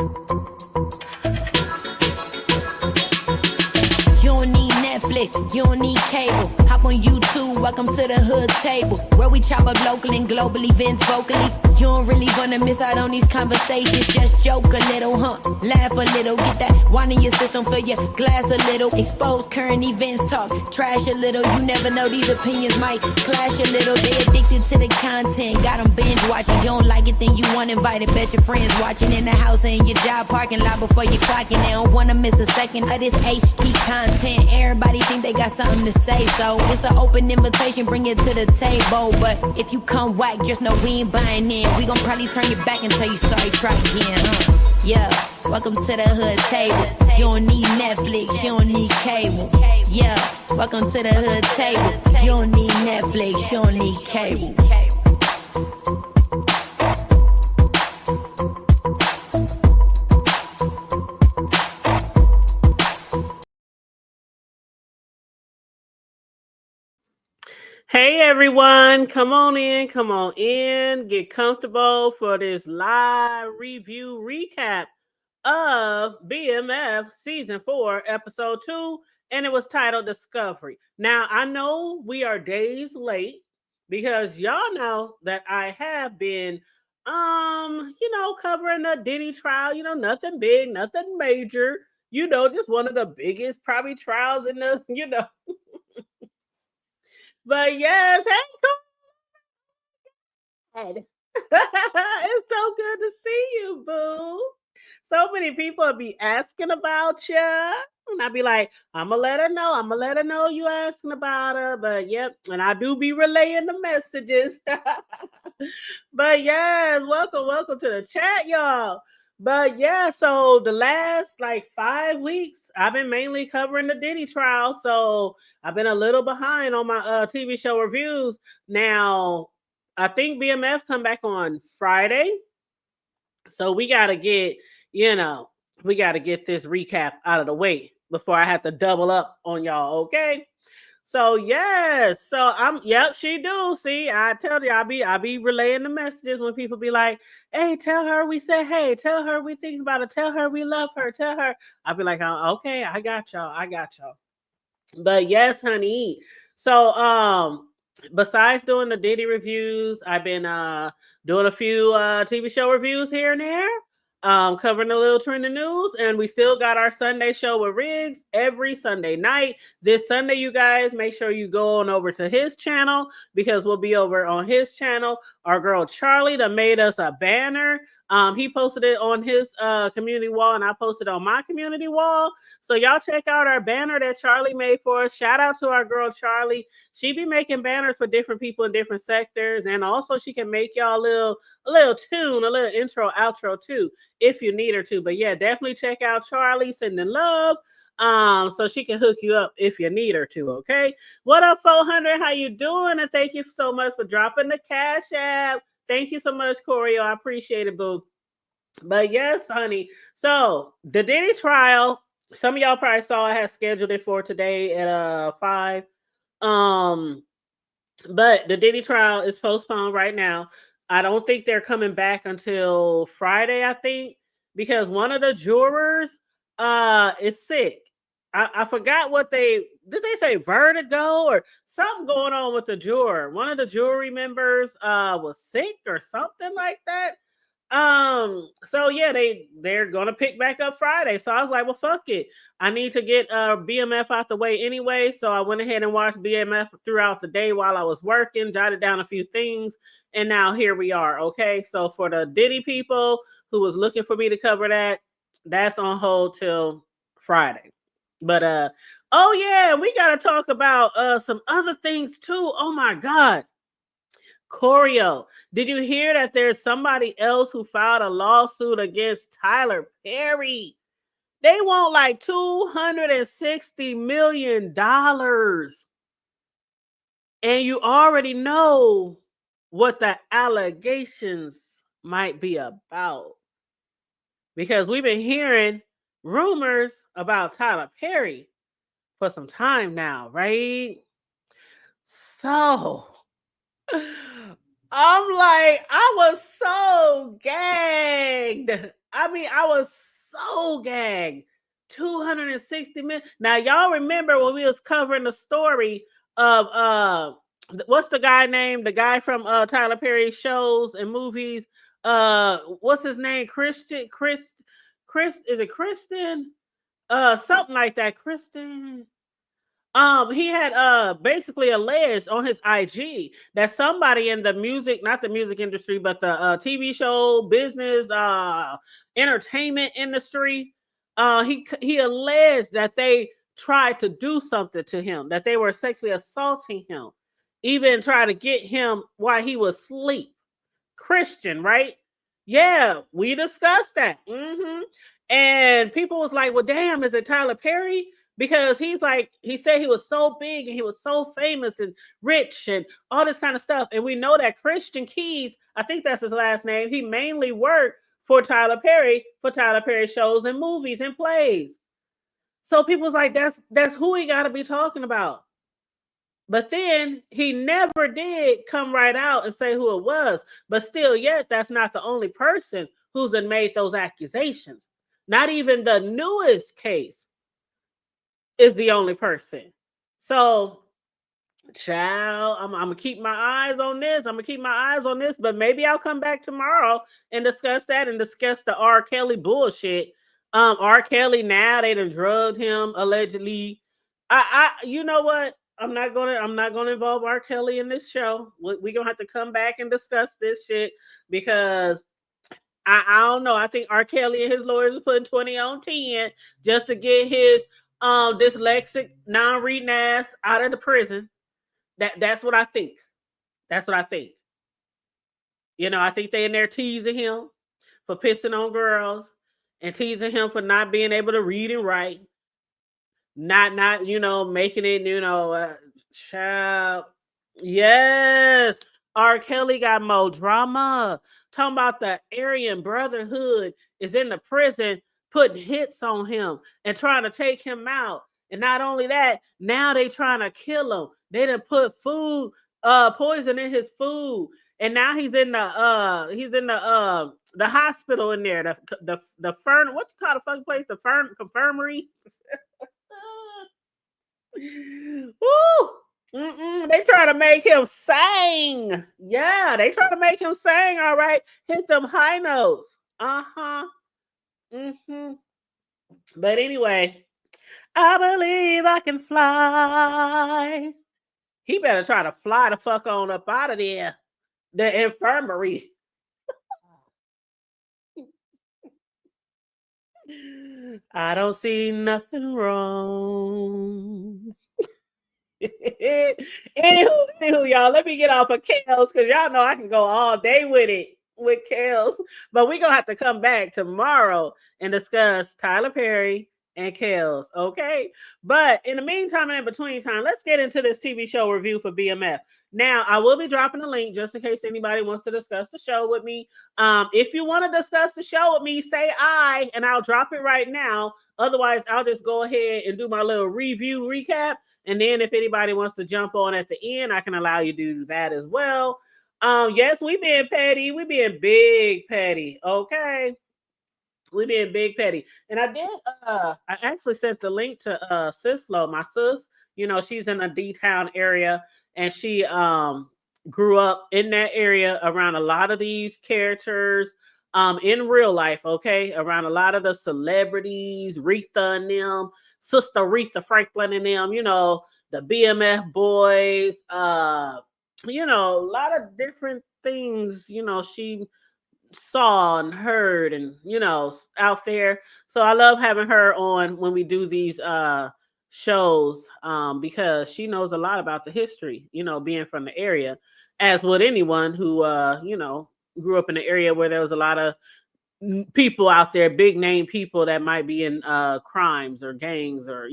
You don't need Netflix, you don't need cable. Hop on YouTube, welcome to the hood table, where we chop up local and global events vocally. You don't really wanna miss out on these conversations. Just joke a little, laugh a little, get that wine in your system, fill your glass a little. Expose current events, talk trash a little. You never know, these opinions might clash a little. They addicted to the content, got them binge watching. You don't like it, then you want invited. Bet your friends watching in the house and your job parking lot before you clocking. They don't wanna miss a second of this HT content. Everybody think they got something to say, so it's an open invitation, bring it to the table. But if you come whack, just know we ain't buying in. We gon' probably turn your back and tell you sorry, try again, Yeah, welcome to the hood table. You don't need Netflix, you don't need cable. Yeah, welcome to the hood table. You don't need Netflix, you don't need cable. Hey everyone, come on in, get comfortable for this live review recap of BMF Season 4, Episode 2, and it was titled Discovery. Now, I know we are days late because y'all know that I have been, covering the Diddy trial, nothing big, nothing major, just one of the biggest probably trials in the, But yes, hey, it's so good to see you, boo. So many people be asking about you. And I be like, I'm going to let her know you asking about her. But yep, and I do be relaying the messages. But yes, welcome to the chat, y'all. But yeah, so the last 5 weeks, I've been mainly covering the Diddy trial. So I've been a little behind on my TV show reviews. Now, I think BMF come back on Friday. So we got to get, this recap out of the way before I have to double up on y'all, okay? So yes, she do. See, I tell you, I be relaying the messages when people be like, hey, tell her we said hey, tell her we think about it, tell her we love her, tell her. I'll be like, oh, okay, I got y'all. But yes, honey. So besides doing the Diddy reviews, I've been doing a few TV show reviews here and there. Covering a little trending news, and we still got our Sunday show with Riggs every Sunday night. This Sunday, you guys, make sure you go on over to his channel because we'll be over on his channel. Our girl Charlie that made us a banner. He posted it on his community wall, and I posted on my community wall. So y'all check out our banner that Charlie made for us. Shout out to our girl Charlie. She be making banners for different people in different sectors, and also she can make y'all a little tune, a little intro, outro too, if you need her to. But yeah, definitely check out Charlie, sending love. So she can hook you up if you need her to. Okay. What up, 400? How you doing? And thank you so much for dropping the Cash App. Thank you so much, Corey. I appreciate it, boo. But yes, honey. So the Diddy trial, some of y'all probably saw I had scheduled it for today at 5. But the Diddy trial is postponed right now. I don't think they're coming back until Friday, I think, because one of the jurors is sick. I forgot what did they say, vertigo or something going on with the juror. One of the jury members was sick or something like that. So yeah, they're gonna pick back up Friday. So I was like, well, fuck it. I need to get BMF out the way anyway. So I went ahead and watched BMF throughout the day while I was working, jotted down a few things, and now here we are. Okay. So for the Diddy people who was looking for me to cover that, that's on hold till Friday. But oh yeah, we gotta talk about some other things too. Oh my God. Choreo, did you hear that there's somebody else who filed a lawsuit against Tyler Perry? They want like $260 million. And you already know what the allegations might be about. Because we've been hearing rumors about Tyler Perry for some time now, right? So I'm like, I was so gagged. I mean, I was so gagged. 260 million. Now, y'all remember when we was covering the story of what's the guy name? The guy from Tyler Perry shows and movies. What's his name? Chris, is it Kristen? Something like that. Kristen. He had basically alleged on his IG that somebody in the music, not the music industry, but the TV show business, entertainment industry, he alleged that they tried to do something to him, that they were sexually assaulting him, even try to get him while he was asleep. Christian, right? Yeah, we discussed that. And people was like, well, damn, is it Tyler Perry? Because he's like, he said he was so big and he was so famous and rich and all this kind of stuff. And we know that Christian Keys, I think that's his last name, he mainly worked for Tyler Perry shows and movies and plays. So people's like, that's who he got to be talking about. But then he never did come right out and say who it was. But still, yet, that's not the only person who's made those accusations. Not even the newest case is the only person. So, child, I'm gonna keep my eyes on this. But maybe I'll come back tomorrow and discuss that and discuss the R. Kelly bullshit. R. Kelly, now they done drugged him allegedly. You know what? I'm not gonna involve R. Kelly in this show. We're gonna have to come back and discuss this shit because I don't know. I think R. Kelly and his lawyers are putting 20 on 10 just to get his dyslexic, non-reading ass out of the prison. That's what I think. That's what I think. You know, I think they in there teasing him for pissing on girls and teasing him for not being able to read and write. Not making it, child. Yes. R. Kelly got more drama. Talking about the Aryan Brotherhood is in the prison putting hits on him and trying to take him out. And not only that, now they trying to kill him. They done put food poison in his food. And now he's in the hospital in there. The fern, what you call the fucking place? The infirmary. Woo! They try to make him sing. Yeah, they try to make him sing. All right, hit them high notes. But anyway, I believe I can fly. He better try to fly the fuck on up out of there. The infirmary. I don't see nothing wrong. anywho, y'all, let me get off of Kels because y'all know I can go all day with it with Kels. But we're gonna have to come back tomorrow and discuss Tyler Perry and Kels, okay? But in the meantime and in between time, let's get into this TV show review for BMF. Now, I will be dropping a link just in case anybody wants to discuss the show with me. If you want to discuss the show with me, say I, and I'll drop it right now. Otherwise, I'll just go ahead and do my little review recap. And then if anybody wants to jump on at the end, I can allow you to do that as well. Yes, we being petty. We being big petty, okay? We being big petty. And I did I actually sent the link to Sislo, my sis. You know, she's in a D-town area and she grew up in that area around a lot of these characters in real life, okay? Around a lot of the celebrities, Retha and them, Sister Retha Franklin and them, you know, the BMF boys, a lot of different things, she saw and heard and out there. So I love having her on when we do these shows because she knows a lot about the history, being from the area, as would anyone who grew up in an area where there was a lot of people out there, big name people that might be in crimes or gangs or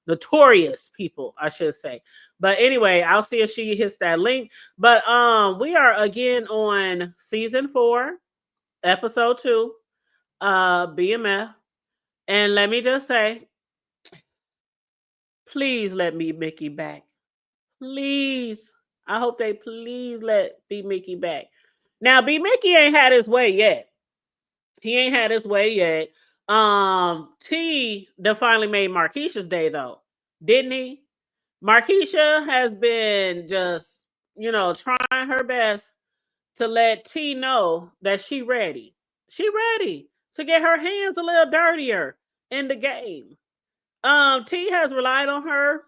notorious people, I should say. But anyway, I'll see if she hits that link. But we are again on season 4, episode 2, BMF. And let me just say, please let me Mickey back. Please. I hope they please let B Mickey back. Now, B Mickey ain't had his way yet. He ain't had his way yet. T that finally made Markeisha's day though, didn't he? Markeisha has been just, trying her best to let T know that she ready. She ready to get her hands a little dirtier in the game. T has relied on her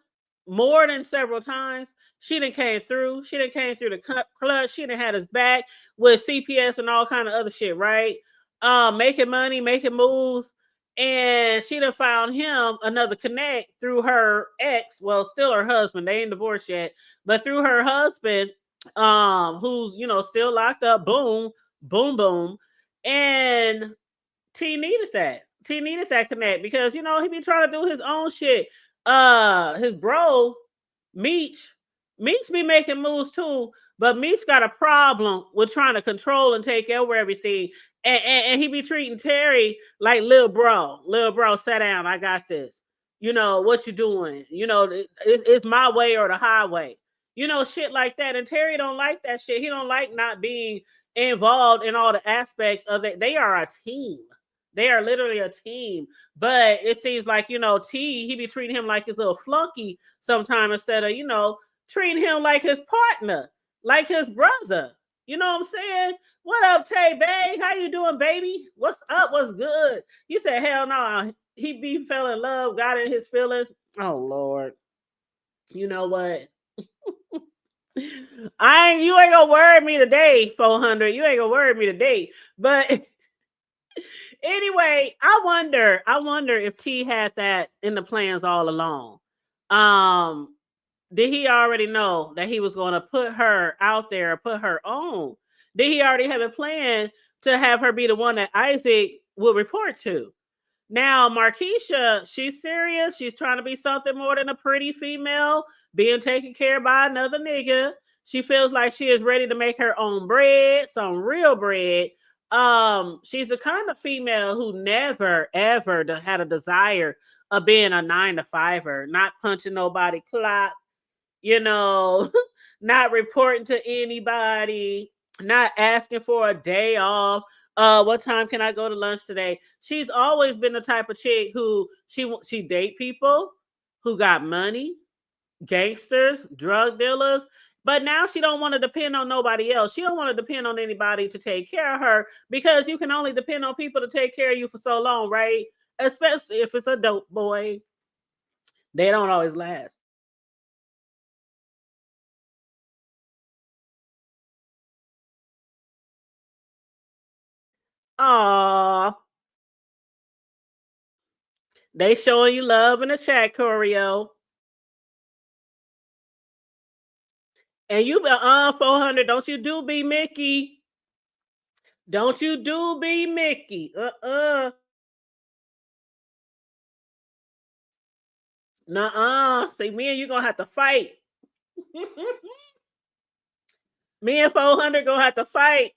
more than several times. She done came through. She done came through the clutch. She done had his back with CPS and all kind of other shit, right? Making money, making moves, and she done found him another connect through her ex. Well, still her husband. They ain't divorced yet, but through her husband, who's still locked up. Boom, boom, boom, and T needed that. T needed that connect because he be trying to do his own shit. His bro, Meech, Meech be making moves too, but Meech got a problem with trying to control and take over everything. And he be treating Terry like little bro. Little bro, sit down. I got this. What you doing? It's my way or the highway. Shit like that. And Terry don't like that shit. He don't like not being involved in all the aspects of it. They are a team. They are literally a team. But it seems like, T, he be treating him like his little flunky sometime instead of, treating him like his partner, like his brother. You know what I'm saying? What up, Tay Bay? How you doing, baby? What's up? What's good? You said, hell no. He fell in love, got in his feelings. Oh, Lord. You know what? You ain't gonna worry me today, 400. You ain't gonna worry me today. But anyway, I wonder if T had that in the plans all along. Um, did he already know that he was going to put her out there, put her on? Did he already have a plan to have her be the one that Isaac will report to? Now, Markeisha, she's serious. She's trying to be something more than a pretty female being taken care of by another nigga. She feels like she is ready to make her own bread, some real bread. She's the kind of female who never ever had a desire of being a 9 to 5er, not punching nobody clock, you know, not reporting to anybody, not asking for a day off. What time can I go to lunch today? She's always been the type of chick who she date people who got money, gangsters, drug dealers. But now she don't want to depend on nobody else. She don't want to depend on anybody to take care of her because you can only depend on people to take care of you for so long, right? Especially if it's a dope boy. They don't always last. Aw, they showing you love in the chat, choreo. And you 400, don't you do be Mickey. Don't you do be Mickey. Nuh-uh. See, me and you gonna have to fight. Me and 400 gonna have to fight.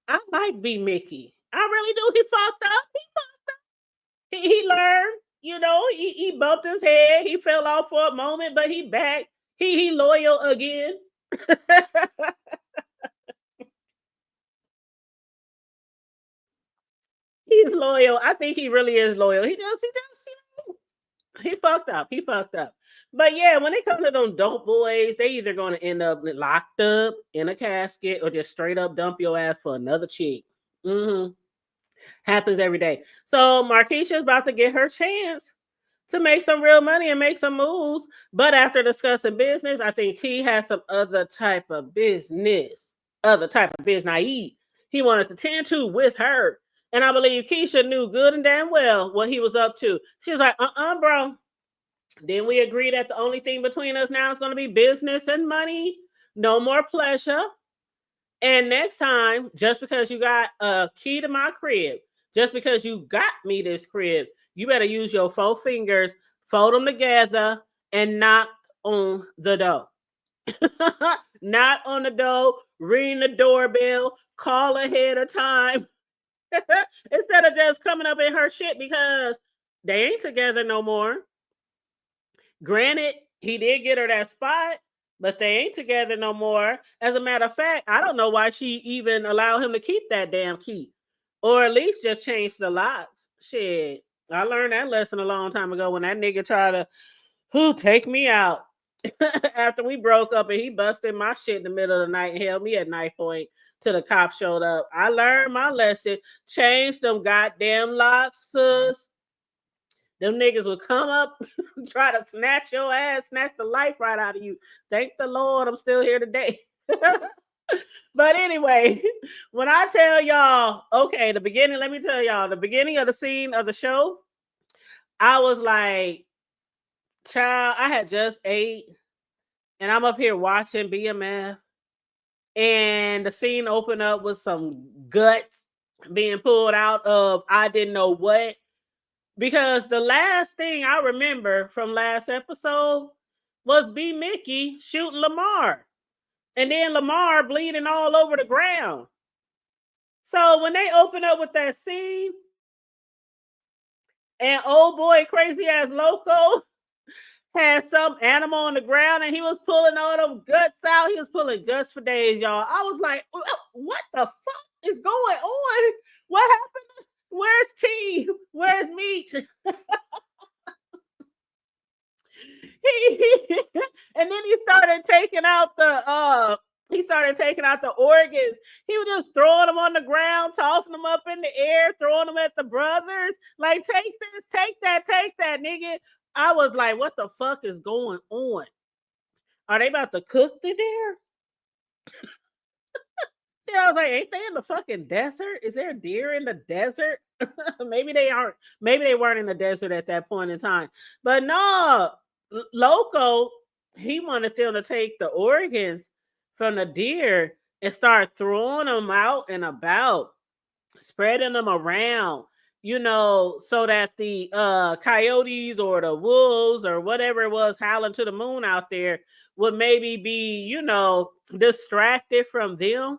I like B Mickey. I really do. He fucked up. He learned. He bumped his head. He fell off for a moment, but he back. He loyal again. He's loyal. I think he really is loyal. He fucked up. He fucked up. But yeah, when it comes to them dope boys, they either going to end up locked up in a casket or just straight up dump your ass for another chick. Mm-hmm. Happens every day. So Markeisha's about to get her chance to make some real money and make some moves. But after discussing business, I think T has some other type of business, he wanted to tend to with her. And I believe Keisha knew good and damn well what he was up to. She was like, bro. Then we agree that the only thing between us now is going to be business and money. No more pleasure. And next time, just because you got a key to my crib, just because you got me this crib, you better use your 4 fingers, fold them together, and knock on the door. Knock on the door, ring the doorbell, call ahead of time. Instead of just coming up in her shit because they ain't together no more. Granted, he did get her that spot, but they ain't together no more. As a matter of fact, I don't know why she even allowed him to keep that damn key. Or at least just change the locks. Shit. I learned that lesson a long time ago when that nigga tried to take me out after we broke up and he busted my shit in the middle of the night and held me at knife point till the cops showed up. I learned my lesson. Change them goddamn locks, sis. Them niggas would come up, try to snatch your ass, snatch the life right out of you. Thank the Lord I'm still here today. But anyway, when I tell y'all, okay, the beginning, let me tell y'all, the beginning of the scene of the show, I was like, child, I had just ate and I'm up here watching BMF and the scene opened up with some guts being pulled out of I didn't know what. Because the last thing I remember from last episode was B. Mickey shooting Lamar. And then Lamar bleeding all over the ground. So when they open up with that scene, and old boy crazy ass Loco had some animal on the ground and he was pulling all them guts out. He was pulling guts for days, y'all. I was like, what the fuck is going on? What happened? Where's T? Where's Meat? And then he started taking out the organs. He was just throwing them on the ground, tossing them up in the air, throwing them at the brothers. Like, take this, take that, nigga. I was like, what the fuck is going on? Are they about to cook the deer? Yeah, I was like, ain't they in the fucking desert? Is there deer in the desert? Maybe they aren't. Maybe they weren't in the desert at that point in time. But no, Loco, he wanted them to take the organs from the deer and start throwing them out and about, spreading them around, so that the coyotes or the wolves or whatever it was howling to the moon out there would maybe be, distracted from them.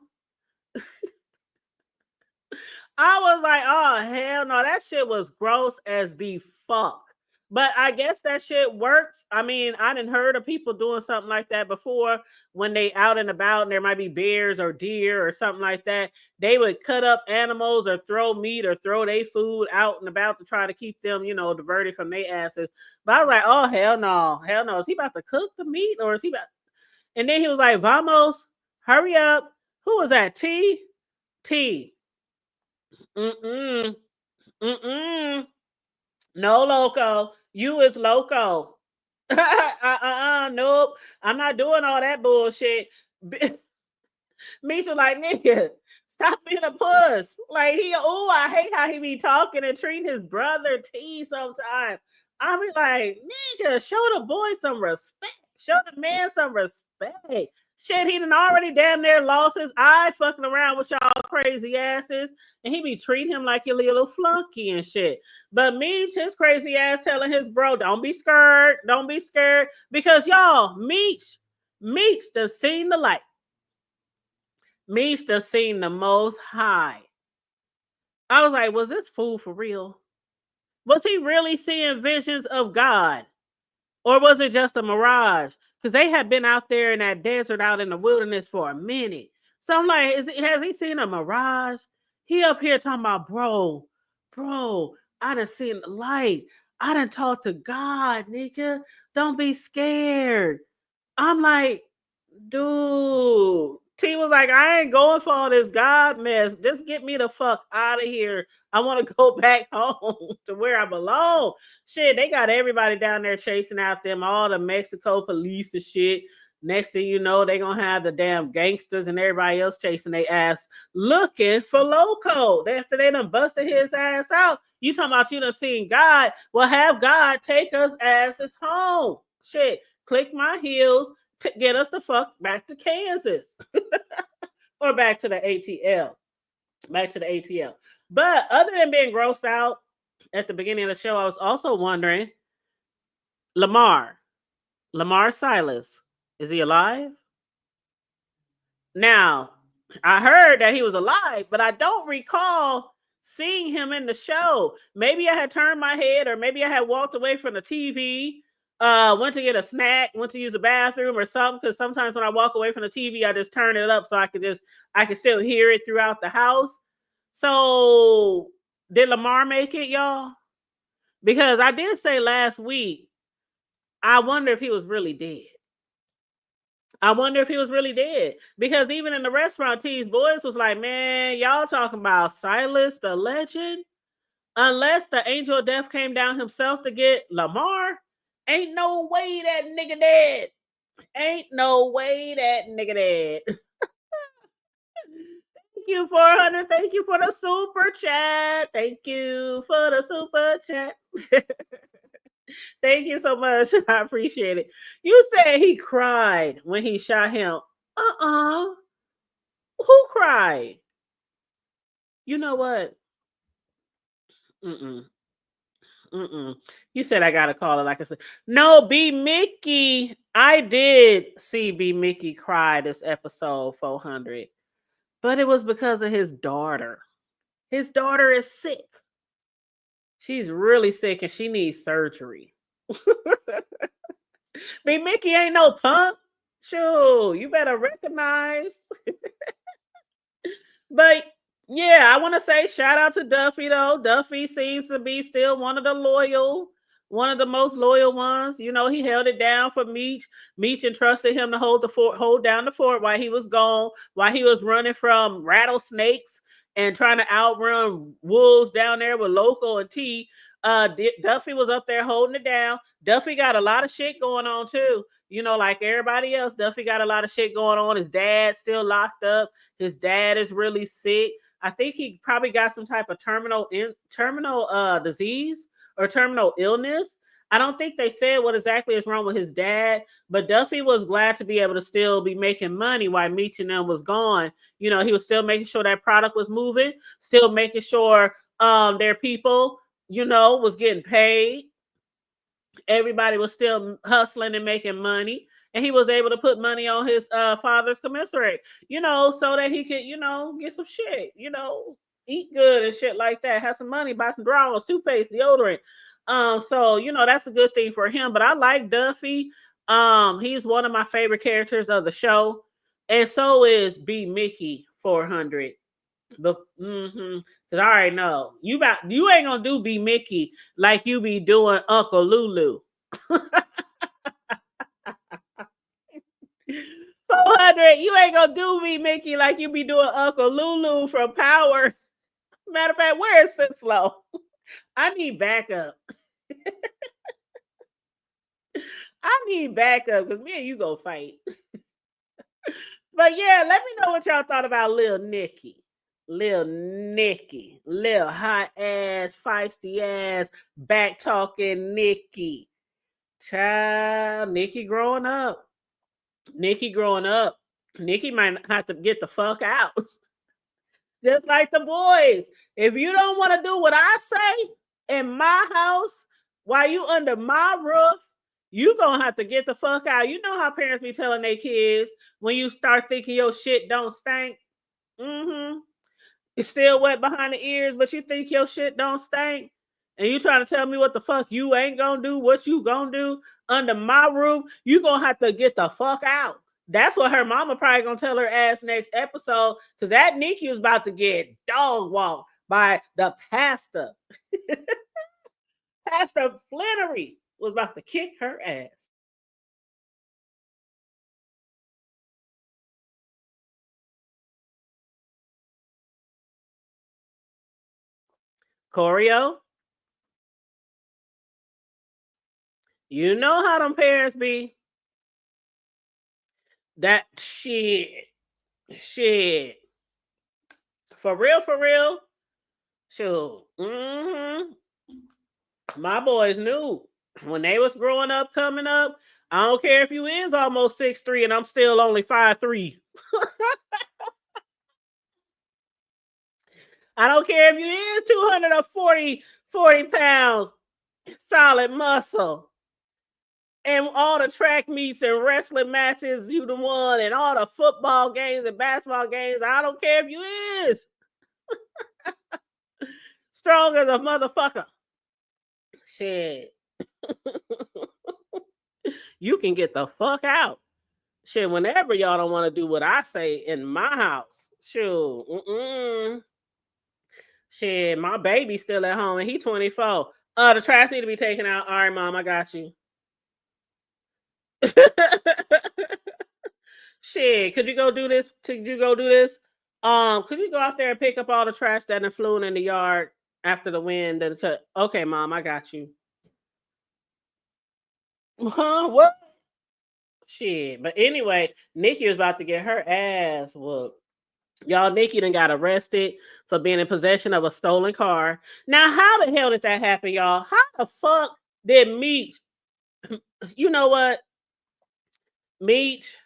I was like, oh, hell no, that shit was gross as the fuck. But I guess that shit works. I mean, I didn't heard of people doing something like that before when they out and about and there might be bears or deer or something like that. They would cut up animals or throw meat or throw their food out and about to try to keep them, diverted from their asses. But I was like, oh, hell no. Hell no. Is he about to cook the meat or is he about... And then he was like, vamos, hurry up. Who was that? T? T. Mm-mm. Mm-mm. No, Loco. You is Loco. Nope. I'm not doing all that bullshit. Misha like, nigga, stop being a puss. Like, I hate how he be talking and treating his brother T sometimes. I be like, nigga, show the boy some respect. Show the man some respect. Shit, he done already damn near lost his eye fucking around with y'all crazy asses. And he be treating him like your little flunky and shit. But Meech, his crazy ass telling his bro, don't be scared. Don't be scared. Because y'all, Meech done seen the light. Meech done seen the most high. I was like, was this fool for real? Was he really seeing visions of God? Or was it just a mirage? Because they had been out there in that desert, out in the wilderness for a minute. So I'm like, has he seen a mirage? He up here talking about, bro, I done seen the light. I done talked to God, nigga. Don't be scared. I'm like, dude. T was like, I ain't going for all this God mess. Just get me the fuck out of here. I want to go back home to where I belong. Shit, they got everybody down there chasing out them, all the Mexico police and shit. Next thing you know, they gonna have the damn gangsters and everybody else chasing their ass looking for Loco. After they done busted his ass out, you talking about you done seen God. Well, have God take us asses home. Shit, click my heels to get us the fuck back to Kansas or back to the ATL. Back to the ATL. But other than being grossed out at the beginning of the show, I was also wondering, Lamar Silas, is he alive? Now, I heard that he was alive, but I don't recall seeing him in the show. Maybe I had turned my head or maybe I had walked away from the TV. Went to get a snack, went to use the bathroom or something, because sometimes when I walk away from the TV, I just turn it up so I can still hear it throughout the house. So did Lamar make it, y'all? Because I did say last week, I wonder if he was really dead. I wonder if he was really dead. Because even in the restaurant, T's boys was like, man, y'all talking about Silas the legend? Unless the angel of death came down himself to get Lamar, ain't no way that nigga dead. Ain't no way that nigga dead. Thank you, 400. Thank you for the super chat. Thank you for the super chat. Thank you so much. I appreciate it. You said he cried when he shot him. Who cried? You know what? Mm-mm. Mm-mm. You said I gotta call it like I said. No, B Mickey. I did see B Mickey cry this episode 400, but it was because of his daughter. His daughter is sick. She's really sick and she needs surgery. B Mickey ain't no punk. Sure, you better recognize. But yeah, I want to say shout out to Duffy though. Duffy seems to be still one of the most loyal ones. You know, he held it down for Meech. Meech entrusted him to hold down the fort while he was gone, while he was running from rattlesnakes and trying to outrun wolves down there with Loco and T. Duffy was up there holding it down. Duffy got a lot of shit going on too. You know, like everybody else, Duffy got a lot of shit going on. His dad's still locked up. His dad is really sick. I think he probably got some type of terminal disease or terminal illness. I don't think they said what exactly is wrong with his dad, but Duffy was glad to be able to still be making money while Meech and them was gone. You know, he was still making sure that product was moving, still making sure their people, you know, was getting paid. Everybody was still hustling and making money, and he was able to put money on his father's commissary, you know, so that he could, you know, get some shit, you know, eat good and shit like that, have some money, buy some drawers, toothpaste, deodorant. So you know, that's a good thing for him. But I like Duffy. He's one of my favorite characters of the show, and so is B Mickey 400. But cause I already know you ain't gonna do B Mickey like you be doing Uncle Lulu. 400, you ain't gonna do B Mickey like you be doing Uncle Lulu from Power. Matter of fact, where is Sinslow? I need backup. I need backup because me and you go fight. But yeah, let me know what y'all thought about Lil Nicky. Lil hot ass, feisty ass, back talking Nikki. Child, Nikki growing up. Nikki might have to get the fuck out. Just like the boys. If you don't want to do what I say in my house while you under my roof, you gonna have to get the fuck out. You know how parents be telling their kids when you start thinking your shit don't stink. It's still wet behind the ears, but you think your shit don't stink. And you trying to tell me what the fuck you ain't gonna do, what you gonna do under my roof, you gonna have to get the fuck out. That's what her mama probably gonna tell her ass next episode, because that Nikki was about to get dog walked by the pastor. Pastor Flannery was about to kick her ass. Choreo, you know how them parents be. That shit. For real. Sure. My boys knew when they was growing up, coming up. I don't care if you is almost 6'3" and I'm still only 5'3". I don't care if you is 240 pounds, solid muscle. And all the track meets and wrestling matches, you the one, and all the football games and basketball games. I don't care if you is strong as a motherfucker. Shit. You can get the fuck out. Shit, whenever y'all don't want to do what I say in my house. Shoot. Shit, my baby's still at home and he 24. The trash need to be taken out. All right, mom, I got you. Shit, could you go do this? Could you go do this? Could you go out there and pick up all the trash that done flew in the yard after the wind and cut? Okay, mom, I got you. Huh? What? Shit. But anyway, Nikki was about to get her ass whooped. Y'all, Nikki done got arrested for being in possession of a stolen car. Now, how the hell did that happen, y'all? How the fuck did Meech? You know what, Meech?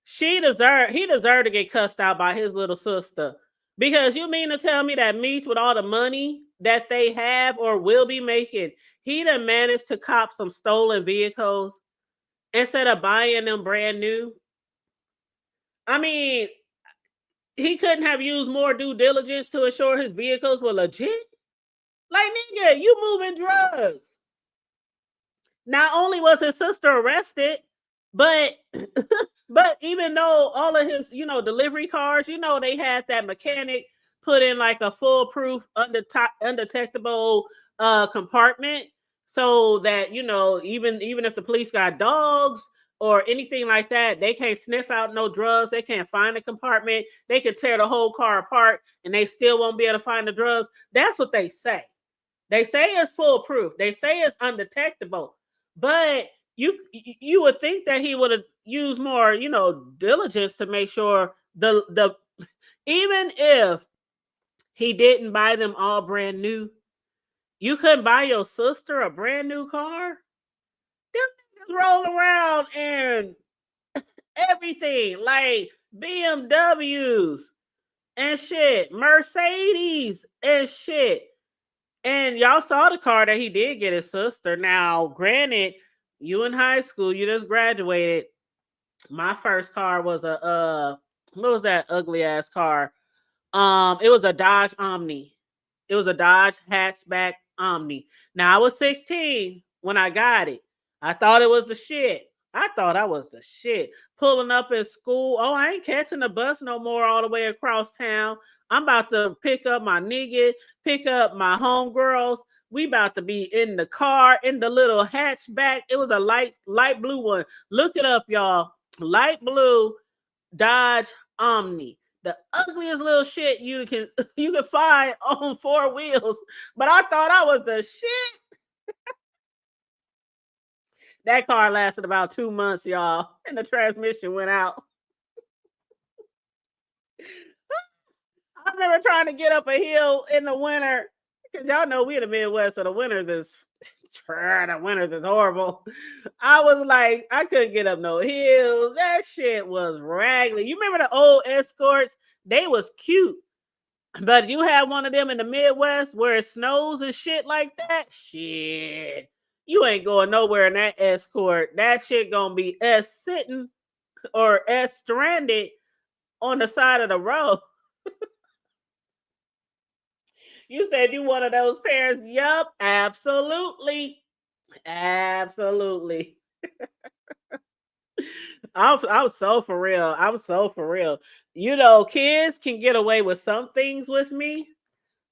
He deserved to get cussed out by his little sister. Because you mean to tell me that Meech, with all the money that they have or will be making, he done managed to cop some stolen vehicles instead of buying them brand new? I mean, he couldn't have used more due diligence to ensure his vehicles were legit? Like, nigga, you moving drugs. Not only was his sister arrested, but but even though all of his, delivery cars, they had that mechanic put in like a foolproof undetectable compartment so that, even if the police got dogs or anything like that, they can't sniff out no drugs, they can't find the compartment, they could tear the whole car apart and they still won't be able to find the drugs. That's what they say. They say it's foolproof. They say it's undetectable. But you would think that he would have used more, diligence to make sure the even if he didn't buy them all brand new, you couldn't buy your sister a brand new car. Them niggas roll around and everything like BMWs and shit, Mercedes and shit. And y'all saw the car that he did get his sister. Now, granted, you in high school, you just graduated. My first car was what was that ugly ass car? It was a Dodge Omni. It was a Dodge hatchback Omni. Now I was 16 when I got it. I thought it was the shit. I thought I was the shit. Pulling up at school. Oh, I ain't catching the bus no more all the way across town. I'm about to pick up my nigga, pick up my homegirls. We about to be in the car, in the little hatchback. It was a light blue one. Look it up, y'all. Light blue Dodge Omni. The ugliest little shit you can find on four wheels. But I thought I was the shit. That car lasted about 2 months, y'all, and the transmission went out. I remember trying to get up a hill in the winter because y'all know we in the Midwest, so the winters is horrible. I was like, I couldn't get up no hills. That shit was raggedy. You remember the old Escorts? They was cute. But you had one of them in the Midwest where it snows and shit like that. Shit. You ain't going nowhere in that Escort. That shit gonna be sitting or stranded on the side of the road. You said you one of those parents. Yup, absolutely. Absolutely. I'm so for real. I'm so for real. Kids can get away with some things with me,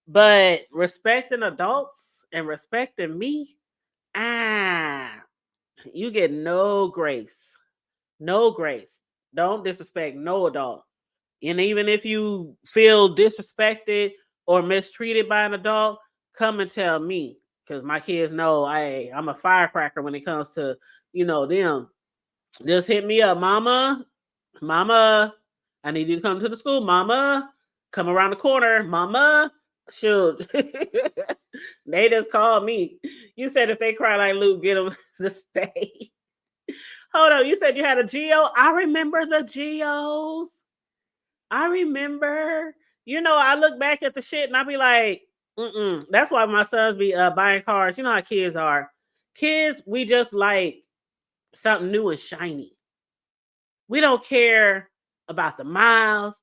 but respecting adults and respecting me, you get no grace. No grace. Don't disrespect no adult. And even if you feel disrespected or mistreated by an adult, come and tell me. Because my kids know I'm a firecracker when it comes to, them. Just hit me up, mama. Mama, I need you to come to the school. Mama, come around the corner. Mama, shoot. They just called me. You said if they cry like Luke, get them to stay. Hold on. You said you had a Geo. I remember the Geos. I remember. I look back at the shit and I be like, That's why my sons be buying cars. You know how kids are. Kids, we just like something new and shiny. We don't care about the miles.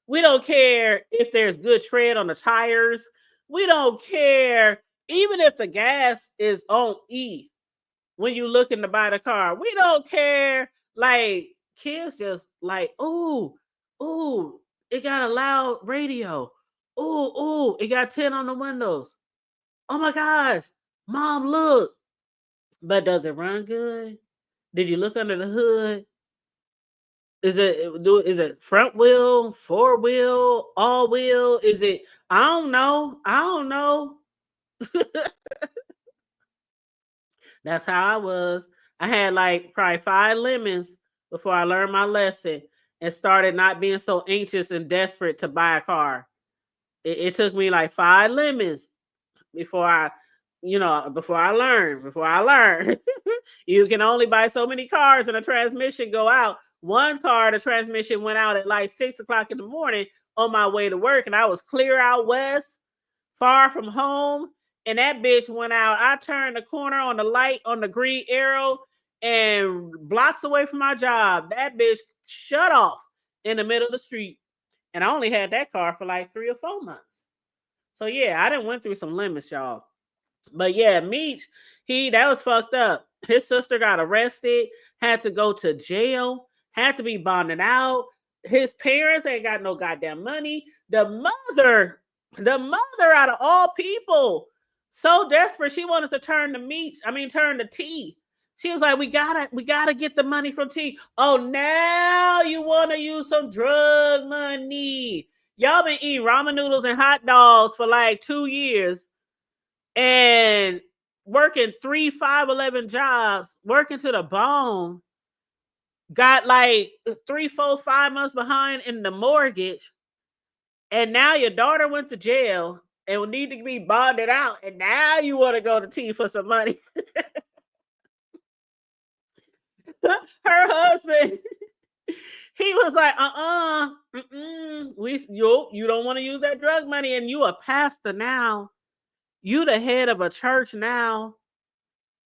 We don't care if there's good tread on the tires. We don't care even if the gas is on E when you looking to buy the car. We don't care. Like, kids just like, ooh, it got a loud radio. Ooh, it got 10 on the windows. Oh my gosh. Mom, look. But does it run good? Did you look under the hood? Is it front wheel, four wheel, all wheel? Is it I don't know. I don't know. That's how I was. I had like probably 5 lemons before I learned my lesson and started not being so anxious and desperate to buy a car. It took me like 5 lemons before before I learned. You can only buy so many cars and a transmission go out. One car, the transmission went out at like 6 o'clock in the morning on my way to work, and I was clear out west, far from home, and that bitch went out. I turned the corner on the light on the green arrow, and blocks away from my job, that bitch shut off in the middle of the street. And I only had that car for like 3 or 4 months. So yeah, I done went through some limits, y'all. But yeah, Meech, that was fucked up. His sister got arrested, had to go to jail, had to be bonded out. His parents ain't got no goddamn money. The mother out of all people, so desperate, she wanted to turn to T. She was like, we gotta get the money from T. Oh, now you want to use some drug money. Y'all been eating ramen noodles and hot dogs for like 2 years and working 3, 5, 11 jobs, working to the bone, got like 3, 4, 5 months behind in the mortgage, and now your daughter went to jail and will need to be bonded out, and now you want to go to T for some money. Her husband, he was like, you don't want to use that drug money, and you a pastor now. You the head of a church now.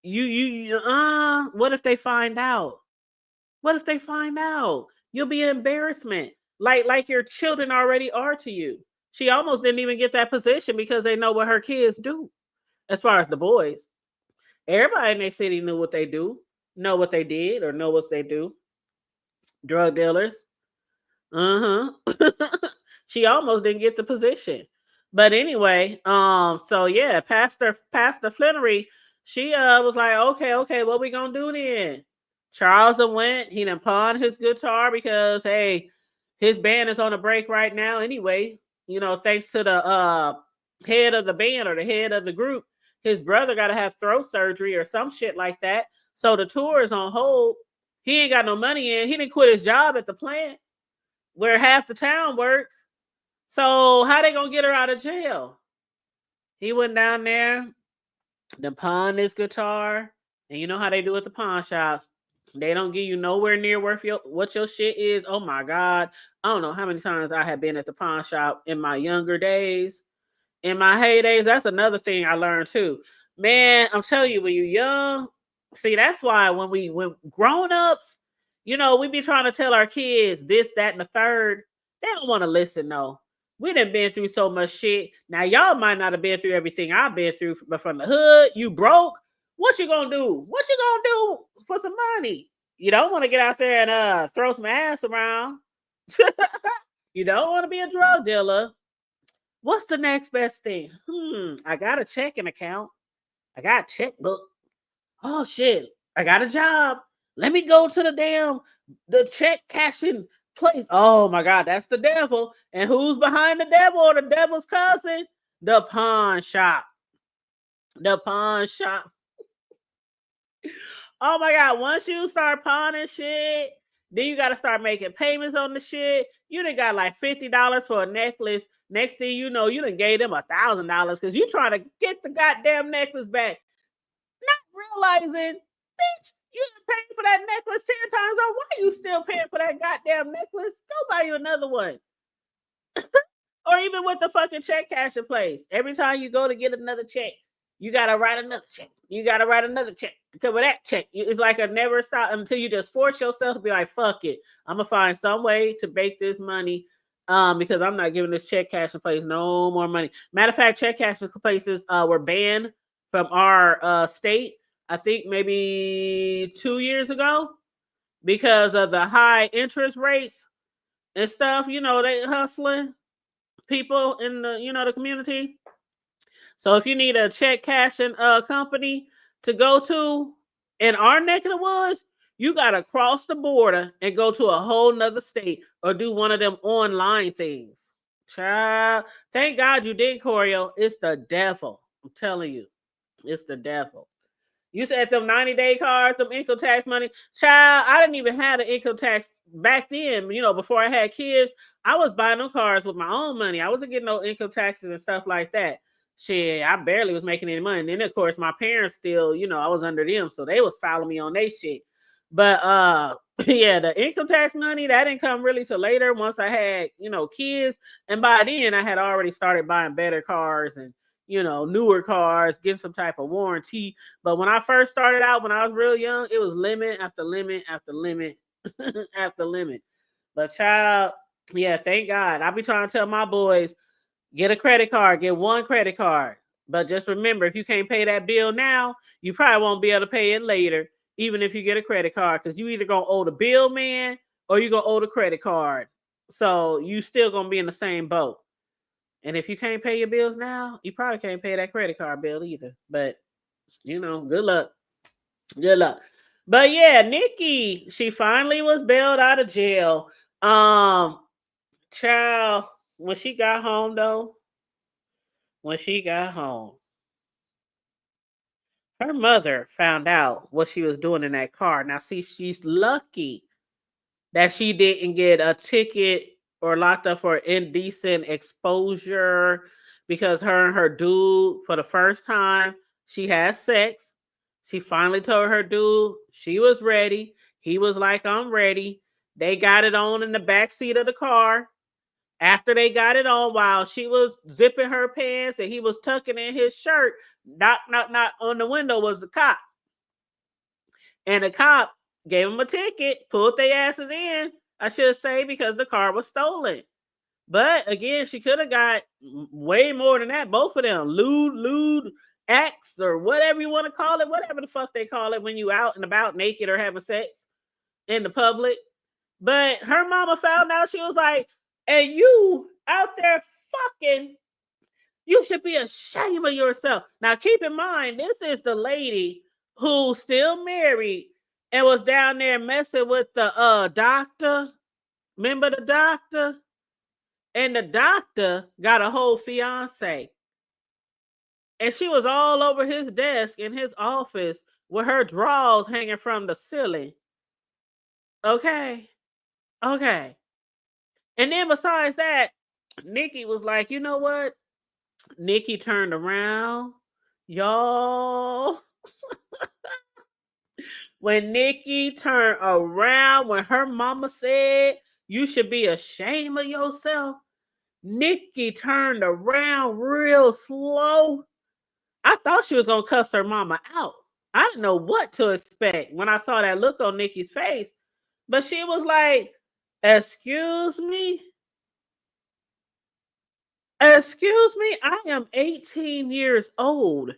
What if they find out? What if they find out? You'll be an embarrassment. Like your children already are to you. She almost didn't even get that position because they know what her kids do. As far as the boys, everybody in their city knew what they do, know what they did, or know what they do. Drug dealers. Uh-huh. She almost didn't get the position. But anyway, so yeah, Pastor Flannery, she was like, okay, what we gonna do then? Charles went, he done pawned his guitar because hey, his band is on a break right now anyway. Thanks to the head of the band or the head of the group, his brother gotta have throat surgery or some shit like that. So the tour is on hold. He ain't got no money in. He didn't quit his job at the plant where half the town works. So how they gonna get her out of jail? He went down there, then pawned his guitar, and you know how they do at the pawn shops. They don't give you nowhere near worth what your shit is. Oh my God. I don't know how many times I have been at the pawn shop in my younger days. In my heydays, that's another thing I learned too. Man, I'm telling you, when you're young, see, that's why when grown-ups, we be trying to tell our kids this, that, and the third. They don't want to listen, no. We done been through so much shit. Now, y'all might not have been through everything I've been through, but from the hood, you broke. What you gonna do? What you gonna do for some money? You don't want to get out there and throw some ass around. You don't want to be a drug dealer. What's the next best thing? I got a checking account. I got a checkbook. Oh shit, I got a job. Let me go to the check cashing place. Oh my God, that's the devil. And who's behind the devil or the devil's cousin? The pawn shop. The pawn shop. Oh my God, once you start pawning shit, then you got to start making payments on the shit. You done got like $50 for a necklace. Next thing you know, you done gave them $1,000 because you trying to get the goddamn necklace back. Not realizing, bitch, you done paid for that necklace 10 times over. Why you still paying for that goddamn necklace? Go buy you another one. Or even with the fucking check cashing place. Every time you go to get another check, you got to write another check. You got to write another check. Because with that check, it's like a never stop until you just force yourself to be like, fuck it. I'm going to find some way to make this money because I'm not giving this check cashing place no more money. Matter of fact, check cashing places were banned from our state, I think maybe 2 years ago because of the high interest rates and stuff. They hustling. people in the the community. So if you need a check cashing company to go to in our neck of the woods, you gotta cross the border and go to a whole nother state or do one of them online things. Child, thank God you did, Corio. It's the devil. I'm telling you, it's the devil. You said them 90-day cards, them income tax money. Child, I didn't even have the income tax back then. Before I had kids, I was buying them cards with my own money. I wasn't getting no income taxes and stuff like that. Shit, I barely was making any money. And then of course my parents still, I was under them, so they was following me on their shit. But yeah, the income tax money that didn't come really till later once I had, kids. And by then I had already started buying better cars and newer cars, getting some type of warranty. But when I first started out, when I was real young, it was limit after limit after limit after limit. But child, yeah, thank God. I be trying to tell my boys, get a credit card, get one credit card. But just remember, if you can't pay that bill now, you probably won't be able to pay it later, even if you get a credit card, because you either gonna owe the bill man or you gonna owe the credit card. So you still gonna be in the same boat. And if you can't pay your bills now, you probably can't pay that credit card bill either. But good luck. Good luck. But yeah, Nikki, she finally was bailed out of jail. Um, Child, when she got home though, when she got home, her mother found out what she was doing in that car. Now, see, she's lucky that she didn't get a ticket or locked up for indecent exposure because her and her dude, for the first time, she had sex. She finally told her dude she was ready. He was like, I'm ready. They got it on in the back seat of the car. After they got it on, while she was zipping her pants and he was tucking in his shirt, knock, knock, knock on the window was the cop. And the cop gave them a ticket, pulled their asses in, I should say, because the car was stolen. But again, she could have got way more than that. Both of them, lewd acts or whatever you want to call it, whatever the fuck they call it when you out and about naked or having sex in the public. But her mama found out. She was like, and you out there fucking, you should be ashamed of yourself. Now, keep in mind, this is the lady who's still married and was down there messing with the doctor. Remember the doctor? And the doctor got a whole fiance. And she was all over his desk in his office with her drawers hanging from the ceiling. Okay. Okay. And then besides that, Nikki was like, you know what? Nikki turned around. Y'all, when Nikki turned around, when her mama said, you should be ashamed of yourself, Nikki turned around real slow. I thought she was going to cuss her mama out. I didn't know what to expect when I saw that look on Nikki's face. But she was like, excuse me? Excuse me? I am 18 years old.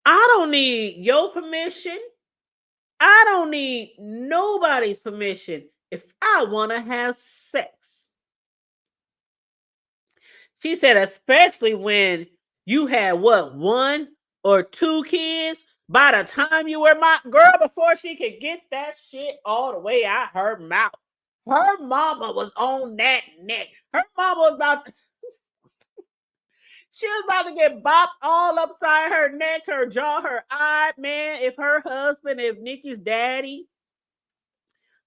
I don't need your permission. I don't need nobody's permission if I want to have sex. She said, especially when you had what, one or two kids. By the time you were my girl, before she could get that shit all the way out her mouth, her mama was on that neck. Her mama was about to, she was about to get bopped all upside her neck, her jaw, her eye. Man, if her husband, if Nikki's daddy,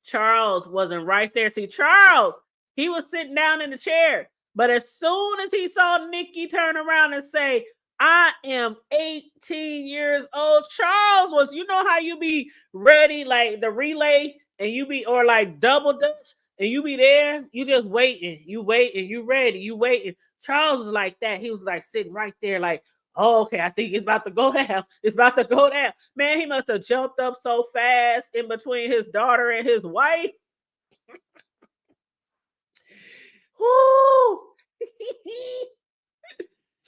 Charles, wasn't right there. See, Charles, he was sitting down in the chair. But as soon as he saw Nikki turn around and say, I am 18 years old, Charles was, you know how you be ready, like the relay, and you be, or like double dutch, and you be there, you just waiting, you ready, you waiting. Charles was like that. He was like sitting right there, like, oh, okay, I think it's about to go down. It's about to go down. Man, he must have jumped up so fast in between his daughter and his wife. Whoo!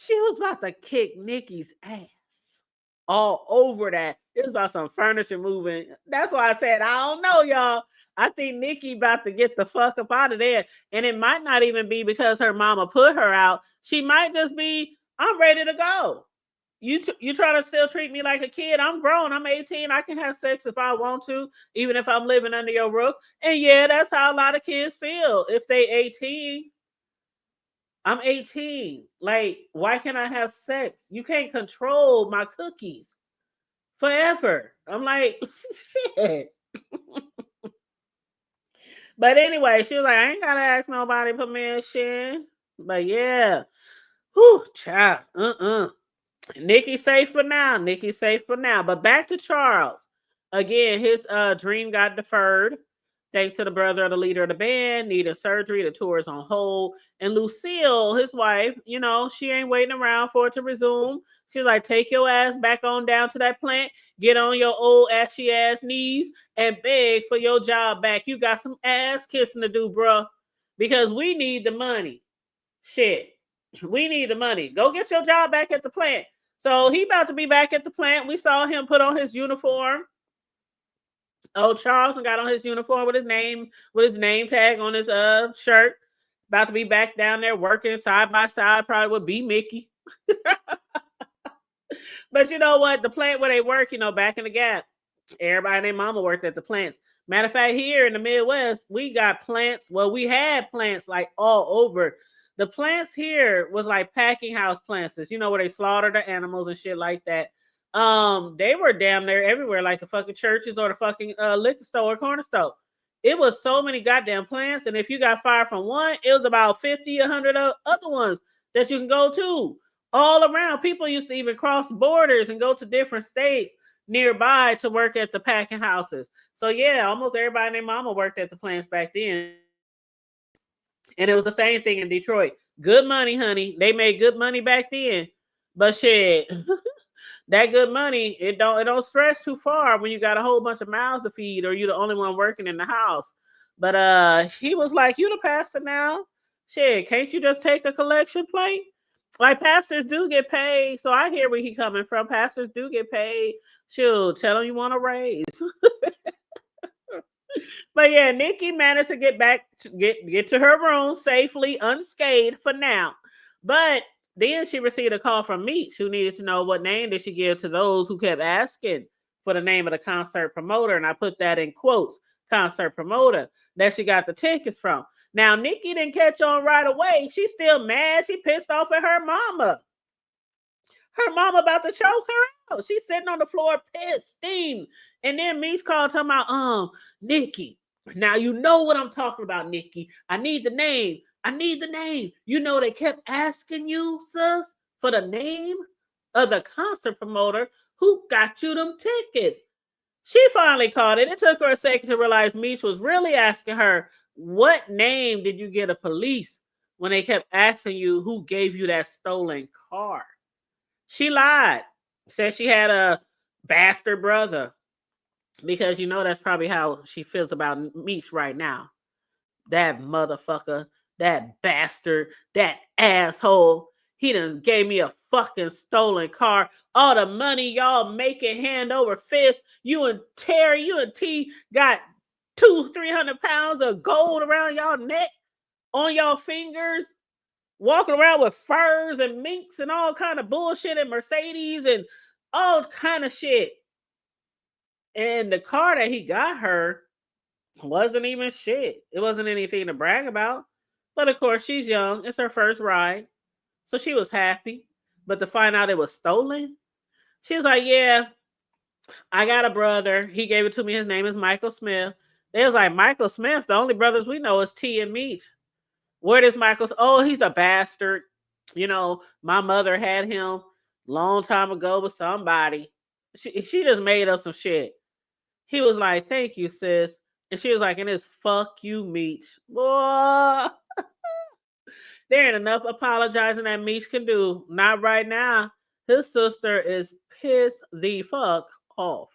She was about to kick Nikki's ass. all over that. It was about some furniture moving. That's why I said, I don't know, y'all. I think Nikki about to get the fuck up out of there. And it might not even be because her mama put her out. She might just be, I'm ready to go. You try to still treat me like a kid. I'm grown. I'm 18. I can have sex if I want to, even if I'm living under your roof. And yeah, that's how a lot of kids feel if they 18. I'm 18. Like, why can't I have sex? You can't control my cookies forever. I'm like, shit. But anyway, she was like, I ain't gotta ask nobody permission. But yeah. Whew, child. Nikki safe for now. Nikki safe for now. But back to Charles. Again, his dream got deferred. Thanks to the brother of the leader of the band, needed surgery. The tour is on hold. And Lucille, his wife, she ain't waiting around for it to resume. She's like, take your ass back on down to that plant, get on your old ashy ass knees, and beg for your job back. You got some ass kissing to do, bruh. Because we need the money. Shit. We need the money. Go get your job back at the plant. So he about to be back at the plant. We saw him put on his uniform. Oh, Charles got on his uniform with his name tag on his shirt. About to be back down there working side by side, probably with B Mickey. But you know what? The plant where they work, back in the Gap, everybody and their mama worked at the plants. Matter of fact, here in the Midwest, we got plants. Well, we had plants like all over. The plants here was like packing house plants, where they slaughter the animals and shit like that. They were damn near everywhere, like the fucking churches or the fucking liquor store or corner store. It was so many goddamn plants, and if you got fired from one, it was about 50, 100 other ones that you can go to all around. People used to even cross borders and go to different states nearby to work at the packing houses. So yeah, almost everybody and their mama worked at the plants back then. And it was the same thing in Detroit. Good money, honey. They made good money back then. But shit, that good money, it don't stretch too far when you got a whole bunch of mouths to feed or you're the only one working in the house. But he was like, you the pastor now. Shit, can't you just take a collection plate? Like pastors do get paid. So I hear where he coming from. Pastors do get paid. Shoot, tell them you want to raise. But yeah, Nikki managed to get back to get to her room safely, unscathed for now. But then she received a call from Meech, who needed to know what name did she give to those who kept asking for the name of the concert promoter. And I put that in quotes, concert promoter, that she got the tickets from. Now, Nikki didn't catch on right away. She's still mad. She pissed off at her mama. Her mama about to choke her out. She's sitting on the floor, pissed, steamed. And then Meech called talking about, Nikki. Now you know what I'm talking about, Nikki. I need the name. They kept asking you, sis, for the name of the concert promoter who got you them tickets. She finally caught it. It took her a second to realize Meech was really asking her, what name did you get of police when they kept asking you who gave you that stolen car? She lied. Said she had a bastard brother. Because that's probably how she feels about Meech right now. That motherfucker, that bastard, that asshole. He done gave me a fucking stolen car. All the money y'all making hand over fist. You and Terry, you and T got 200-300 pounds of gold around y'all neck, on y'all fingers, walking around with furs and minks and all kind of bullshit and Mercedes and all kind of shit. And the car that he got her wasn't even shit. It wasn't anything to brag about. But of course, she's young. It's her first ride. So she was happy. But to find out it was stolen, she was like, yeah, I got a brother. He gave it to me. His name is Michael Smith. They was like, Michael Smith, the only brothers we know is T and Meech. Where does Michael? Oh, he's a bastard. My mother had him long time ago with somebody. She just made up some shit. He was like, thank you, sis. And she was like, and it's fuck you, Meech. Boy. There ain't enough apologizing that Meech can do. Not right now. His sister is pissed the fuck off.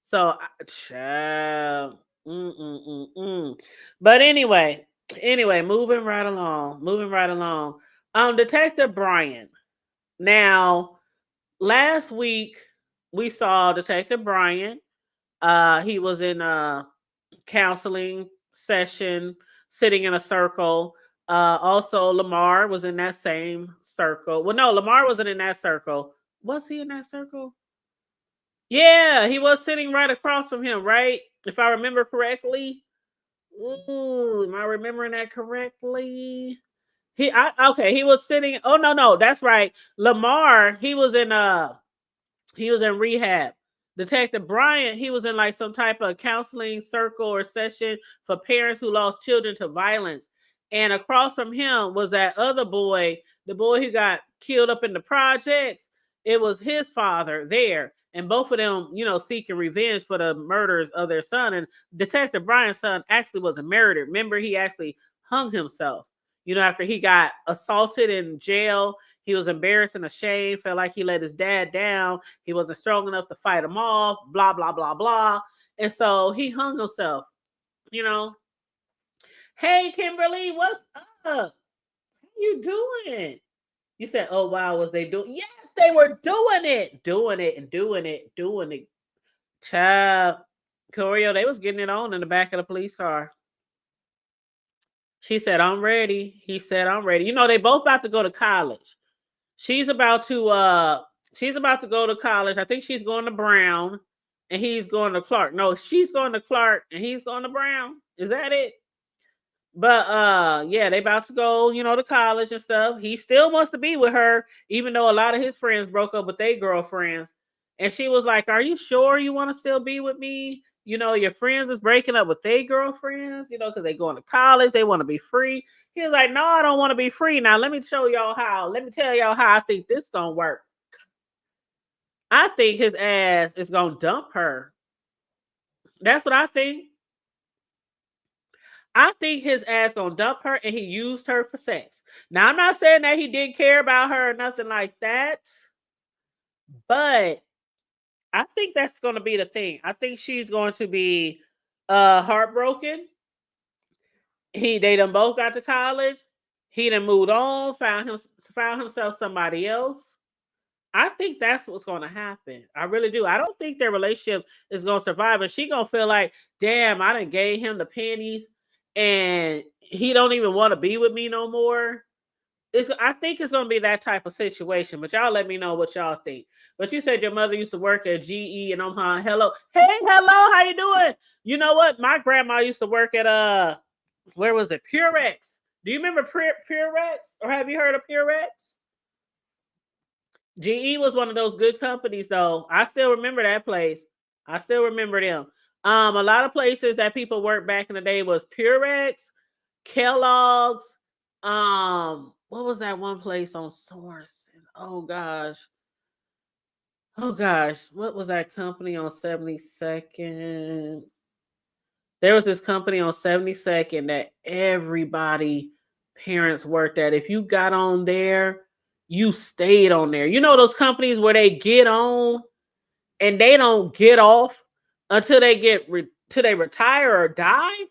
So, child. But anyway, moving right along. Detective Brian. Now, last week, we saw Detective Bryant. He was in a counseling session, sitting in a circle. Also, Lamar was in that same circle. Well, no, Lamar wasn't in that circle. Was he in that circle? Yeah, he was sitting right across from him, right? If I remember correctly. Ooh, am I remembering that correctly? Okay, he was sitting. Oh no, that's right. Lamar, he was in rehab. Detective Bryant, he was in like some type of counseling circle or session for parents who lost children to violence. And across from him was that other boy, the boy who got killed up in the projects. It was his father there. And both of them, seeking revenge for the murders of their son. And Detective Bryant's son actually wasn't murdered. Remember, he actually hung himself. After he got assaulted in jail, he was embarrassed and ashamed, felt like he let his dad down. He wasn't strong enough to fight him off, blah, blah, blah, blah. And so he hung himself, you know. Hey, Kimberly, what's up? How you doing? You said, oh, wow, was they doing? Yes, they were doing it. Doing it and doing it, doing it. Child, Corio, they was getting it on in the back of the police car. She said, I'm ready. He said, I'm ready. They both about to go to college. She's about to go to college. I think she's going to Brown and he's going to Clark. No, she's going to Clark and he's going to Brown. Is that it? But yeah, they about to go, to college and stuff. He still wants to be with her, even though a lot of his friends broke up with their girlfriends. And she was like, are you sure you want to still be with me? Your friends is breaking up with their girlfriends, because they going to college, they want to be free. He was like, no, I don't want to be free. Now let me show y'all how. Let me tell y'all how I think this gonna work. I think his ass is gonna dump her. That's what I think. I think his ass gonna dump her and he used her for sex. Now I'm not saying that he didn't care about her or nothing like that, but I think that's gonna be the thing. I think she's going to be heartbroken. They done both got to college. He done moved on, found himself somebody else. I think that's what's going to happen. I really do. I don't think their relationship is going to survive. And she going to feel like, damn, I done gave him the pennies and he don't even want to be with me no more. I think it's going to be that type of situation. But y'all let me know what y'all think. But you said your mother used to work at GE and I'm hello. Hey, hello, how you doing? You know what? My grandma used to work at where was it? Purex. Do you remember Purex? Or have you heard of Purex? GE was one of those good companies, though. I still remember that place. I still remember them. A lot of places that people worked back in the day was Purex, Kellogg's. What was that one place on Source? Oh gosh, what was that company on 72nd? There was this company on 72nd that everybody parents worked at. If you got on there, you stayed on there. You know those companies where they get on and they don't get off until till they retire or die?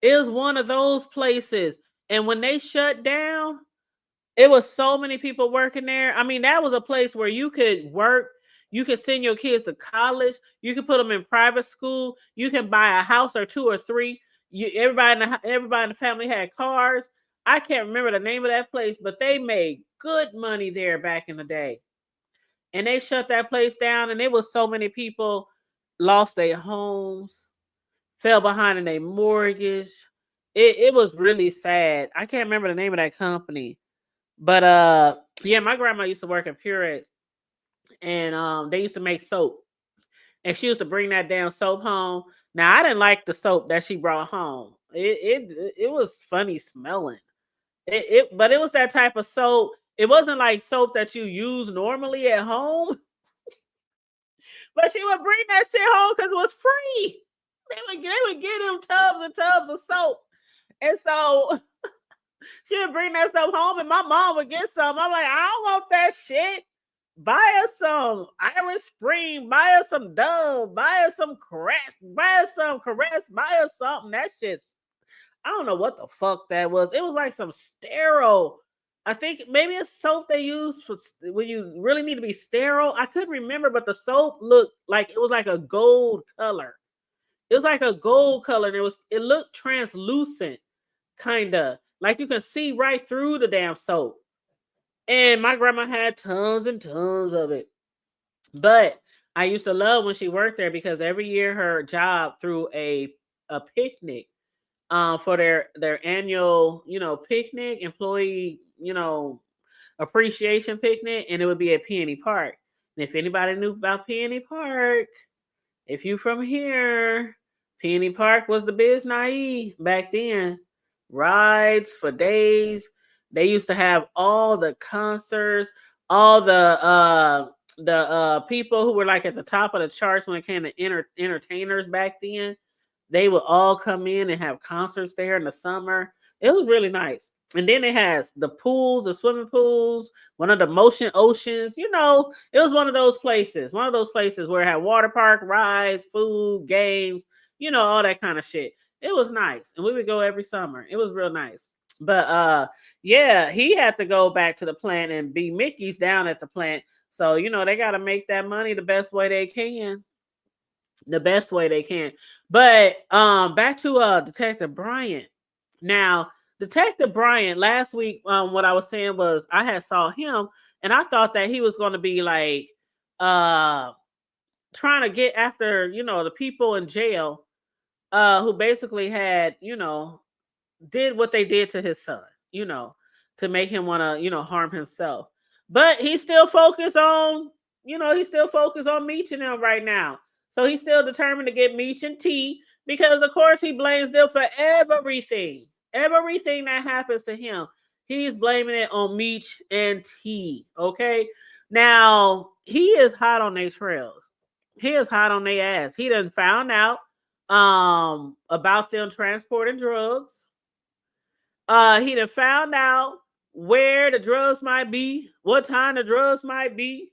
It was one of those places. And when they shut down, it was so many people working there. I mean, that was a place where you could work, you could send your kids to college, you could put them in private school, you can buy a house or two or three. Everybody in the family had cars. I can't remember the name of that place, but they made good money there back in the day. And they shut that place down, and it was so many people lost their homes, fell behind in their mortgage. It was really sad. I can't remember the name of that company. But yeah, my grandma used to work at Purex and they used to make soap. And she used to bring that damn soap home. Now I didn't like the soap that she brought home. It was funny smelling. But it was that type of soap. It wasn't like soap that you use normally at home. But she would bring that shit home because it was free. They would get him tubs and tubs of soap. And so she would bring that stuff home and my mom would get some. I'm like, I don't want that shit. Buy us some Irish Spring, buy us some Dove, buy us some Caress, buy us some Caress, buy us something. That shit's, I don't know what the fuck that was. It was like some sterile. I think maybe it's soap they use for when you really need to be sterile. I couldn't remember, but the soap looked like it was like a gold color. It was like a gold color, and it looked translucent, kinda like you can see right through the damn soap. And my grandma had tons and tons of it. But I used to love when she worked there because every year her job threw a picnic for their annual, picnic, employee, appreciation picnic, and it would be at Peony Park. And if anybody knew about Peony Park, if you from here, Peony Park was the biz naive back then. Rides for days. They used to have all the concerts, all the people who were like at the top of the charts when it came to entertainers back then. They would all come in and have concerts there in the summer. It was really nice. And then it has the pools, the swimming pools, one of the motion oceans. It was one of those places where it had water park, rides, food, games, all that kind of shit. It was nice. And we would go every summer. It was real nice. But yeah, he had to go back to the plant and be Mickey's down at the plant. So, they gotta make that money the best way they can. The best way they can. But back to Detective Bryant. Now, Detective Bryant, last week, what I was saying was I had saw him and I thought that he was gonna be like uh trying to get after, the people in jail who basically had, did what they did to his son, to make him want to, harm himself. But he's still focused on Meech and them right now. So he's still determined to get Meech and T because, of course, he blames them for everything. Everything that happens to him, he's blaming it on Meech and T. Okay. Now, he is hot on their trails. He is hot on their ass. He done found out about them transporting drugs. He done found out where the drugs might be, what time the drugs might be.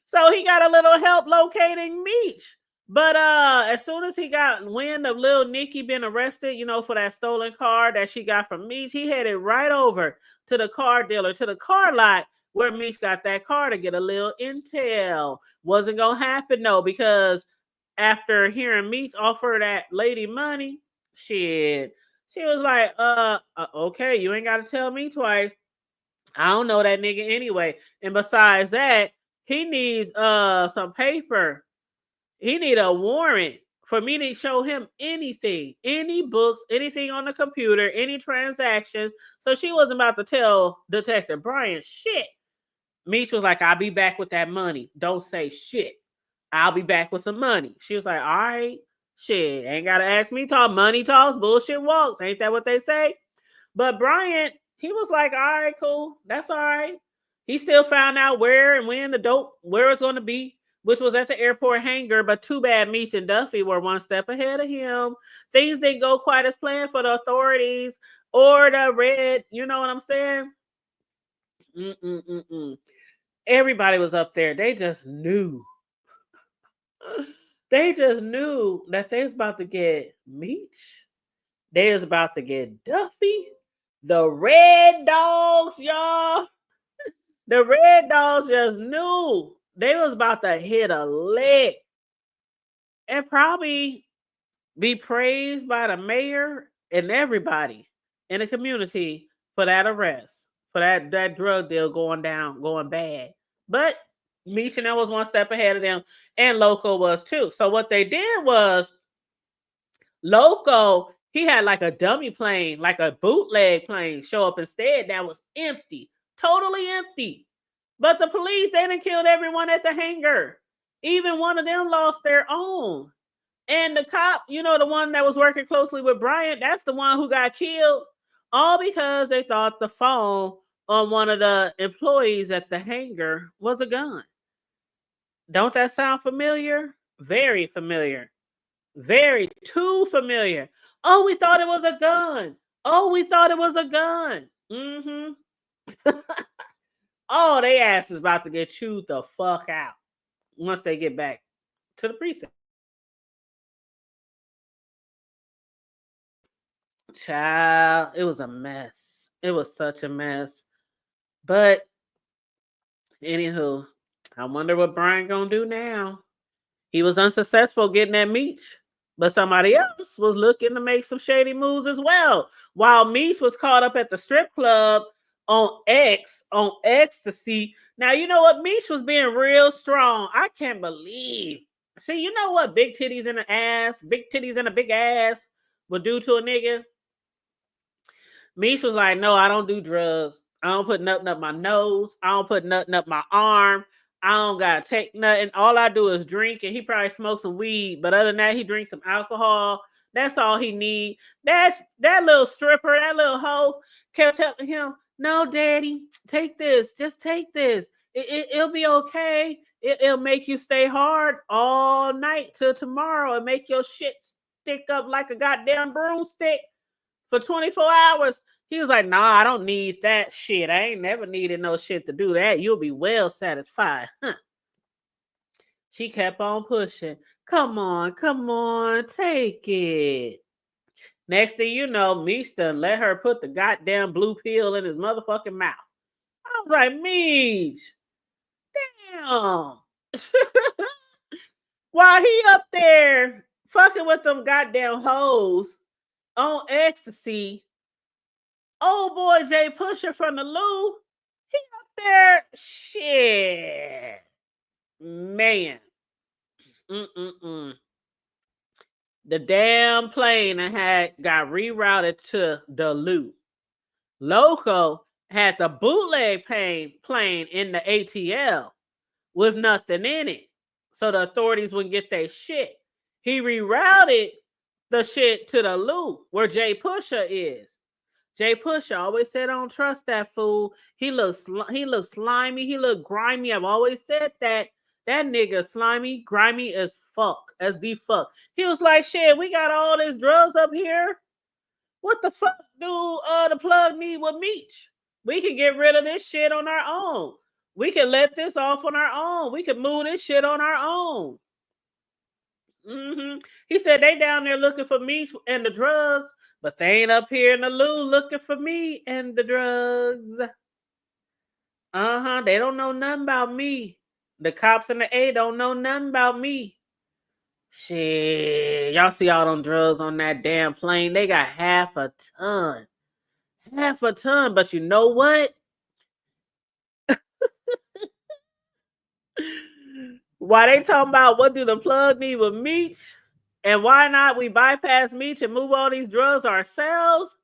So he got a little help locating Meech. But as soon as he got wind of little Nikki being arrested, for that stolen car that she got from Meech, he headed right over to the car dealer, to the car lot where Meech got that car to get a little intel. Wasn't gonna happen though, because after hearing Meech offer that lady money, shit, she was like, okay, you ain't got to tell me twice. I don't know that nigga anyway. And besides that, he needs some paper. He need a warrant for me to show him anything, any books, anything on the computer, any transactions. So she wasn't about to tell Detective Bryant shit. Meech was like, I'll be back with that money. Don't say shit. I'll be back with some money. She was like, all right, shit, ain't gotta ask me talk. Money talks, bullshit walks. Ain't that what they say? But Bryant, he was like, all right, cool. That's all right. He still found out where and when where it's going to be, which was at the airport hangar. But too bad Meech and Duffy were one step ahead of him. Things didn't go quite as planned for the authorities or the red. You know what I'm saying? Mm-mm-mm-mm. Everybody was up there. They just knew. They just knew that they was about to get Meech. They was about to get Duffy. The Red Dogs, y'all. The Red Dogs just knew they was about to hit a lick and probably be praised by the mayor and everybody in the community for that arrest, for that drug deal going down, going bad. But Meech and them was one step ahead of them, and Loco was too. So what they did was Loco, he had like a dummy plane, like a bootleg plane show up instead that was empty, totally empty. But the police, they done killed everyone at the hangar. Even one of them lost their own. And the cop, the one that was working closely with Bryant, that's the one who got killed. All because they thought the phone on one of the employees at the hangar was a gun. Don't that sound familiar? Very familiar. Very too familiar. Oh, we thought it was a gun. Oh, we thought it was a gun. Oh, they ass is about to get chewed the fuck out once they get back to the precinct. Child, it was a mess. It was such a mess. But anywho, I wonder what Brian gonna do now. He was unsuccessful getting that Meech, but somebody else was looking to make some shady moves as well. While Meech was caught up at the strip club on ecstasy. Now you know what? Meech was being real strong. I can't believe. See, you know what? Big titties in the ass, big titties and a big ass would do to a nigga. Meech was like, no, I don't do drugs. I don't put nothing up my nose. I don't put nothing up my arm. I don't gotta take nothing. All I do is drink, and he probably smokes some weed. But other than that, he drinks some alcohol. That's all he need. That's that little stripper, that little hoe kept telling him, "No, daddy, take this. Just take this. It'll be okay. It'll make you stay hard all night till tomorrow and make your shit stick up like a goddamn broomstick for 24 hours." He was like, nah, I don't need that shit. I ain't never needed no shit to do that. You'll be well satisfied. Huh. She kept on pushing. Come on, take it. Next thing you know, Meesta let her put the goddamn blue pill in his motherfucking mouth. I was like, Meech, damn. While he up there fucking with them goddamn hoes on ecstasy, old boy Jay Pusher from the Lou, he up there, shit, man. The damn plane got rerouted to the Lou. Loco had the bootleg plane in the ATL with nothing in it, so the authorities wouldn't get their shit. He rerouted the shit to the Lou, where Jay Pusher is. Jay Pusher always said, I don't trust that fool. He looks slimy. He look grimy. I've always said that. That nigga slimy, grimy as fuck, as the fuck. He was like, shit, we got all these drugs up here. What the fuck do the plug need with Meech? We can get rid of this shit on our own. We can let this off on our own. We can move this shit on our own. He said they down there looking for me and the drugs, but they ain't up here in the Lou looking for me and the drugs. They don't know nothing about me. The cops in the A don't know nothing about me. Shit, y'all see all them drugs on that damn plane? They got half a ton. But you know what? Why they talking about what do the plug need with Meech? And why not we bypass Meech and move all these drugs ourselves?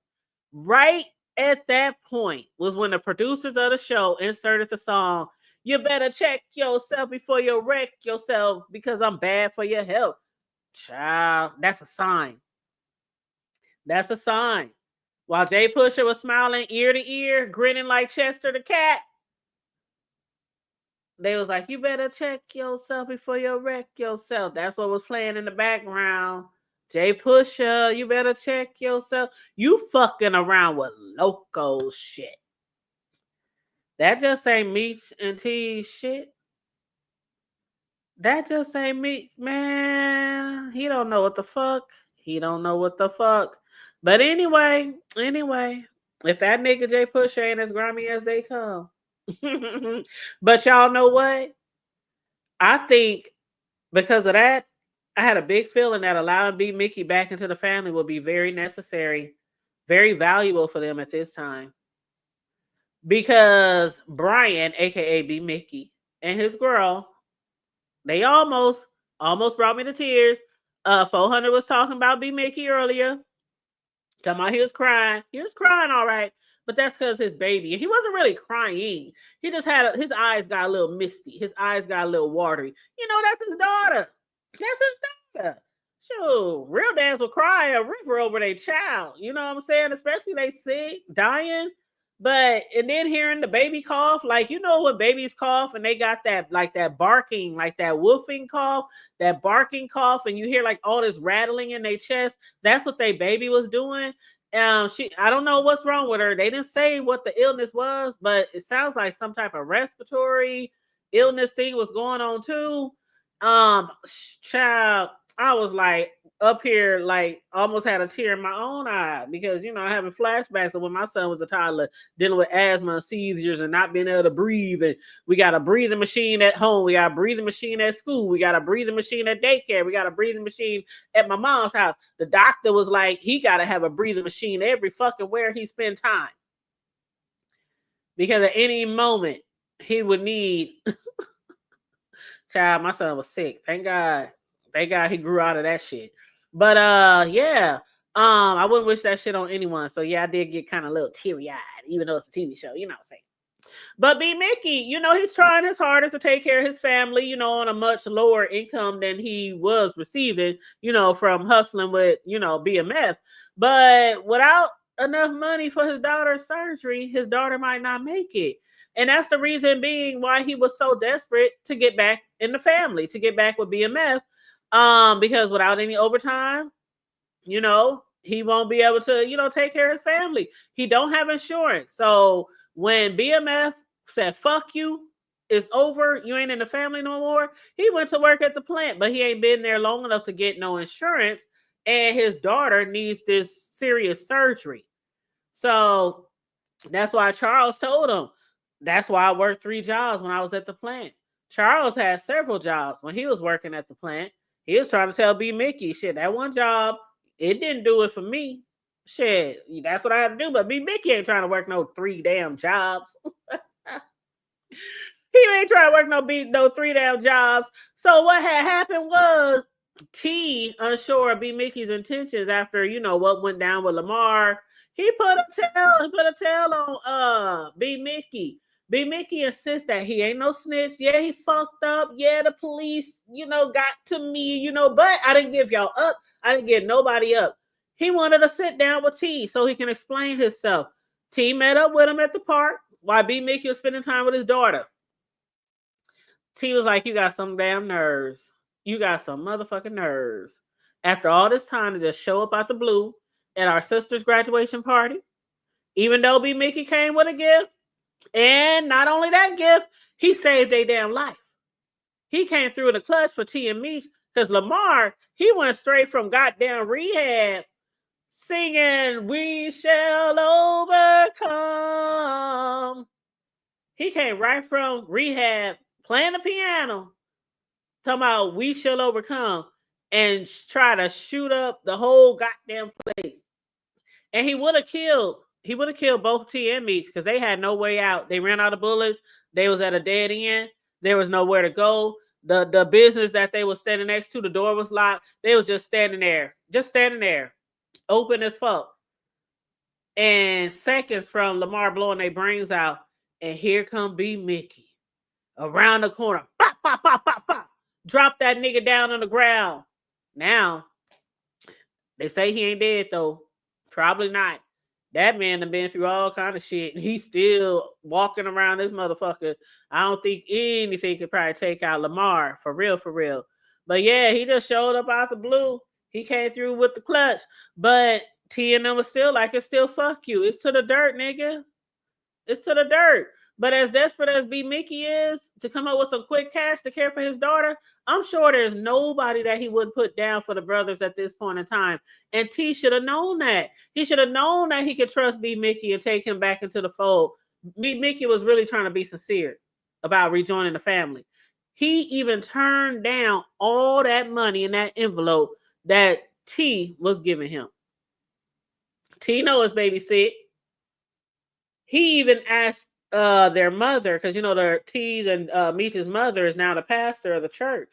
Right at that point was when the producers of the show inserted the song, you better check yourself before you wreck yourself because I'm bad for your health. Child, that's a sign. That's a sign. While Jay Pusher was smiling ear to ear, grinning like Chester the cat, they was like, you better check yourself before you wreck yourself. That's what was playing in the background. Jay Pusher, you better check yourself. You fucking around with loco shit. That just ain't Meech and T shit. That just ain't Meech, man. He don't know what the fuck. But anyway, if that nigga Jay Pusher ain't as grimy as they come. But y'all know what? I think because of that, I had a big feeling that allowing B Mickey back into the family will be very necessary, very valuable for them at this time. Because Brian, aka B Mickey, and his girl, they almost brought me to tears. 400 was talking about B Mickey earlier. Talking about he was crying. He was crying all right. But that's because his baby. He wasn't really crying. He just had his eyes got a little misty. His eyes got a little watery. You know, that's his daughter. Shoot, real dads will cry a river over their child. You know what I'm saying? Especially they sick, dying. But and then hearing the baby cough, like you know when babies cough and they got that like that barking, like that woofing cough, that barking cough, and you hear like all this rattling in their chest. That's what their baby was doing. I don't know what's wrong with her. They didn't say what the illness was, but it sounds like some type of respiratory illness thing was going on too. Child, I was like up here, like almost had a tear in my own eye because having flashbacks of when my son was a toddler, dealing with asthma and seizures and not being able to breathe. And we got a breathing machine at home, we got a breathing machine at school, we got a breathing machine at daycare, we got a breathing machine at my mom's house. The doctor was like, he got to have a breathing machine every fucking where he spend time because at any moment he would need. Child, my son was sick. Thank God he grew out of that shit. But yeah. I wouldn't wish that shit on anyone. So yeah, I did get kind of a little teary-eyed, even though it's a TV show, you know what I'm saying. But B Mickey, he's trying his hardest to take care of his family, on a much lower income than he was receiving, from hustling with, BMF. But without enough money for his daughter's surgery, his daughter might not make it. And that's the reason being why he was so desperate to get back in the family, to get back with BMF. Because without any overtime, he won't be able to, take care of his family. He don't have insurance. So when BMF said, fuck you, it's over, you ain't in the family no more, he went to work at the plant, but he ain't been there long enough to get no insurance. And his daughter needs this serious surgery. So that's why Charles told him, that's why I worked 3 jobs when I was at the plant. Charles had several jobs when he was working at the plant. He was trying to tell B Mickey, shit, that one job, it didn't do it for me. Shit, that's what I had to do. But B Mickey ain't trying to work no 3 damn jobs. He ain't trying to work no 3 damn jobs. So what had happened was T, unsure of B Mickey's intentions after what went down with Lamar, he put a tail on B Mickey. B Mickey insists that he ain't no snitch. Yeah, he fucked up. Yeah, the police, got to me, but I didn't give y'all up. I didn't get nobody up. He wanted to sit down with T so he can explain himself. T met up with him at the park while B Mickey was spending time with his daughter. T was like, you got some damn nerves. You got some motherfucking nerves. After all this time to just show up out the blue at our sister's graduation party, even though B Mickey came with a gift, and not only that gift, he saved their damn life. He came through the clutch for T and Meech because Lamar, he went straight from goddamn rehab singing, we shall overcome. He came right from rehab playing the piano, talking about we shall overcome, and try to shoot up the whole goddamn place. And he would have killed both T and Meech because they had no way out. They ran out of bullets. They was at a dead end. There was nowhere to go. The business that they were standing next to, the door was locked. They was just standing there, open as fuck. And seconds from Lamar blowing their brains out, and here come B Mickey around the corner. Pop, pop, pop, pop, pop. Drop that nigga down on the ground. Now, they say he ain't dead though. Probably not. That man done been through all kind of shit. And he's still walking around this motherfucker. I don't think anything could probably take out Lamar. For real, for real. But yeah, he just showed up out the blue. He came through with the clutch. But T and them was still like, it's still fuck you. It's to the dirt, nigga. It's to the dirt. But as desperate as B Mickey is to come up with some quick cash to care for his daughter, I'm sure there's nobody that he wouldn't put down for the brothers at this point in time. And T should have known that. He should have known that he could trust B Mickey and take him back into the fold. B Mickey was really trying to be sincere about rejoining the family. He even turned down all that money in that envelope that T was giving him. T knows his baby sick. He even asked their mother, because their T's and Meech's mother is now the pastor of the church.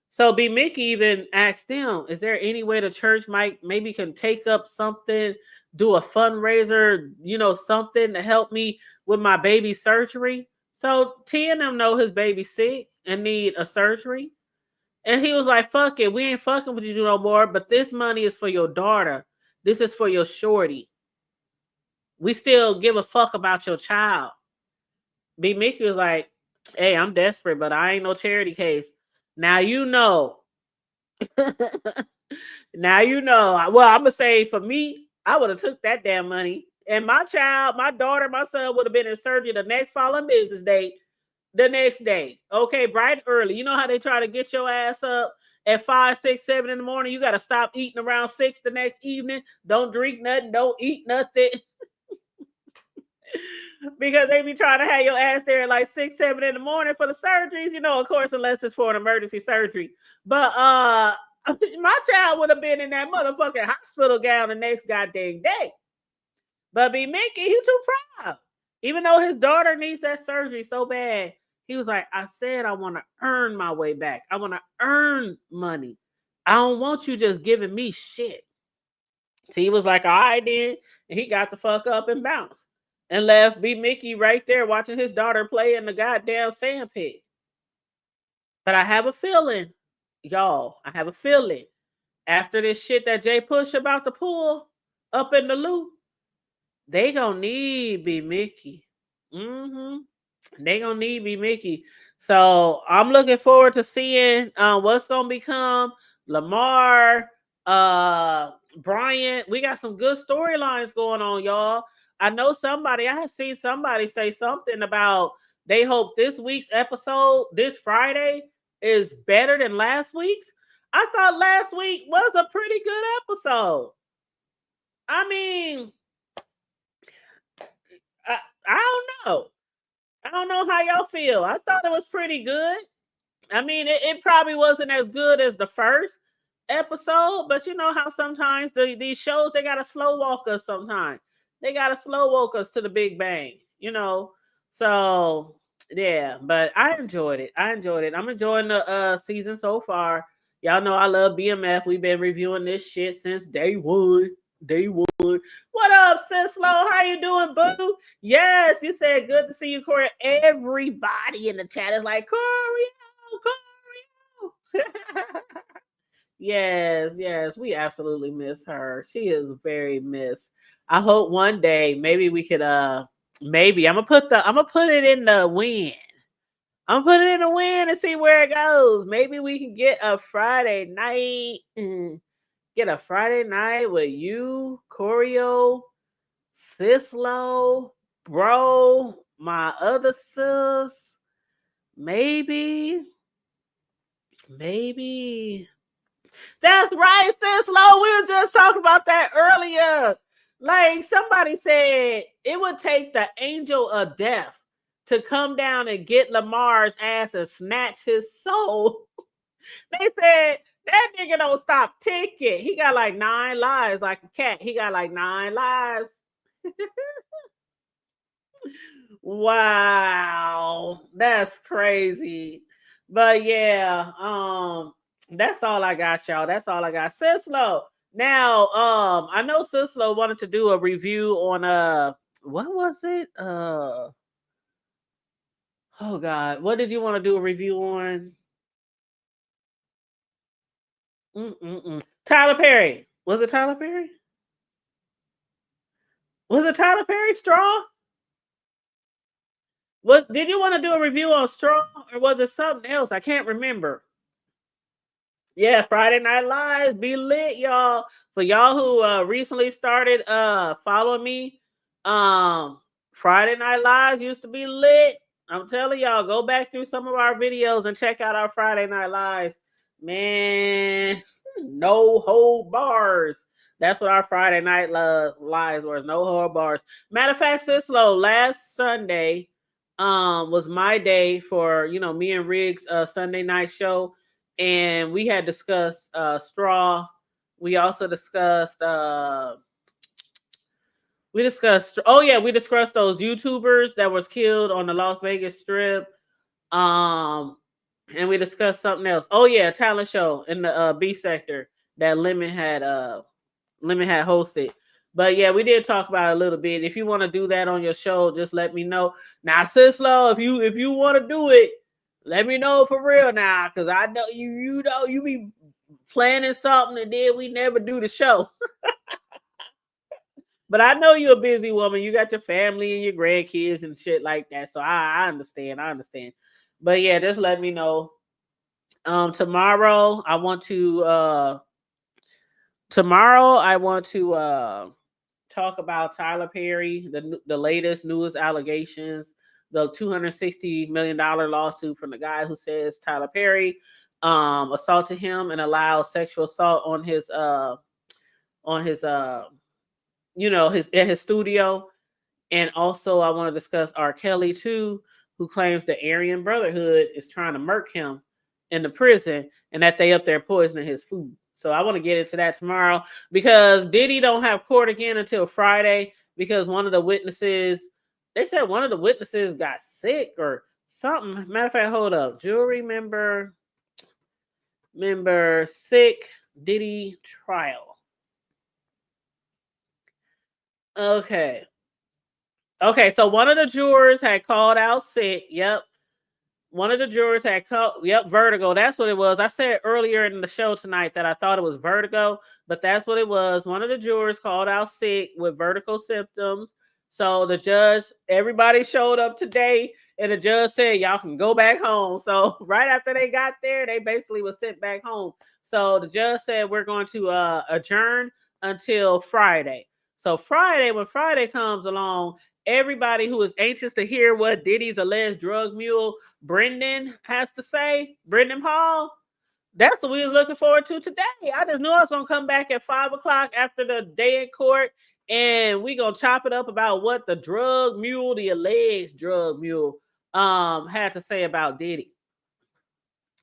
So B Mickey even asked them, is there any way the church maybe can take up something, do a fundraiser, something to help me with my baby's surgery? So T and them know his baby's sick and need a surgery. And he was like, fuck it, we ain't fucking with you no more, but this money is for your daughter. This is for your shorty. We still give a fuck about your child. B Mickey was like, hey, I'm desperate, but I ain't no charity case. Now you know. Now you know. Well, I'm going to say for me, I would have took that damn money. And my child, my daughter, my son would have been in surgery the next following business day, the next day. Okay, bright and early. You know how they try to get your ass up at 5, 6, 7 in the morning. You got to stop eating around 6 the next evening. Don't drink nothing. Don't eat nothing. Because they be trying to have your ass there at like 6, 7 in the morning for the surgeries, of course, unless it's for an emergency surgery. But my child would have been in that motherfucking hospital gown the next goddamn day. But B Mickey, he too proud. Even though his daughter needs that surgery so bad, he was like, I said I want to earn my way back. I want to earn money. I don't want you just giving me shit. So he was like, all right then. And he got the fuck up and bounced. And left B Mickey right there watching his daughter play in the goddamn sand pit. But I have a feeling, y'all, after this shit that Jay Push about to pull up in the loop, they gonna need B Mickey. They gonna need B Mickey. So I'm looking forward to seeing what's gonna become Lamar, Bryant. We got some good storylines going on, y'all. I know I have seen somebody say something about they hope this week's episode, this Friday, is better than last week's. I thought last week was a pretty good episode. I mean, I don't know. I don't know how y'all feel. I thought it was pretty good. I mean, it probably wasn't as good as the first episode, but you know how sometimes these shows, they got to slow walk us sometimes. They got to slow walk us to the big bang, So, yeah, but I enjoyed it. I'm enjoying the season so far. Y'all know I love BMF. We've been reviewing this shit since day one. What up, Sislo? How you doing, boo? Yes, you said good to see you, Corey. Everybody in the chat is like, Corey. Yes, we absolutely miss her. She is very missed. I hope one day maybe we could maybe I'm gonna put it in the win. I'm putting it in the win and see where it goes. Maybe we can get a Friday night. Get a Friday night with you, Corio, Sislo, bro, my other sis. Maybe. That's right, Sislo. We were just talking about that earlier. Like somebody said, it would take the angel of death to come down and get Lamar's ass and snatch his soul. They said that nigga don't stop ticking. He got like 9 lives, like a cat. He got like 9 lives. Wow, that's crazy. But yeah, that's all I got, y'all. That's all I got. Sislo. Now, I know Sislo wanted to do a review on what was it? Oh God, what did you want to do a review on? Tyler Perry. Was it Tyler Perry? Was it Tyler Perry Straw? What did you want to do a review on Straw, or was it something else? I can't remember. Yeah, Friday Night Lives be lit, y'all. For y'all who recently started following me, Friday Night Lives used to be lit. I'm telling y'all, go back through some of our videos and check out our Friday Night Lives. Man, no hold bars. That's what our Friday Night Lives was. No hold bars. Matter of fact, Sislo, last Sunday was my day for me and Riggs Sunday night show. And we had discussed Straw. We also discussed we discussed those YouTubers that was killed on the Las Vegas Strip. And we discussed something else. Oh yeah, talent show in the B sector that Lemon had hosted. But yeah, we did talk about it a little bit. If you want to do that on your show, just let me know. Now, Sislo, if you want to do it, let me know for real now, because I know you be planning something and then we never do the show. But I know you're a busy woman. You got your family and your grandkids and shit like that. So I understand. But yeah, just let me know. Tomorrow I want to talk about Tyler Perry, the latest newest allegations, the $260 million lawsuit from the guy who says Tyler Perry assaulted him and allowed sexual assault on his his at his studio. And also I want to discuss R. Kelly too, who claims the Aryan Brotherhood is trying to murk him in the prison and that they up there poisoning his food. So I want to get into that tomorrow because Diddy don't have court again until Friday because one of the witnesses, they said one of the witnesses got sick or something. Matter of fact, hold up. Jury member sick Diddy trial. Okay. Okay, so one of the jurors had called out sick. Yep. One of the jurors had called, yep, vertigo. That's what it was. I said earlier in the show tonight that I thought it was vertigo, but that's what it was. One of the jurors called out sick with vertigo symptoms. So the judge, everybody showed up today, and the judge said, y'all can go back home. So right after they got there, they basically were sent back home. So the judge said, we're going to adjourn until Friday. So Friday, when Friday comes along, everybody who is anxious to hear what Diddy's alleged drug mule Brendan has to say, Brendan Paul, that's what we were looking forward to today. I just knew I was gonna come back at 5 o'clock after the day in court, and we gonna chop it up about what the drug mule, the alleged drug mule, had to say about Diddy.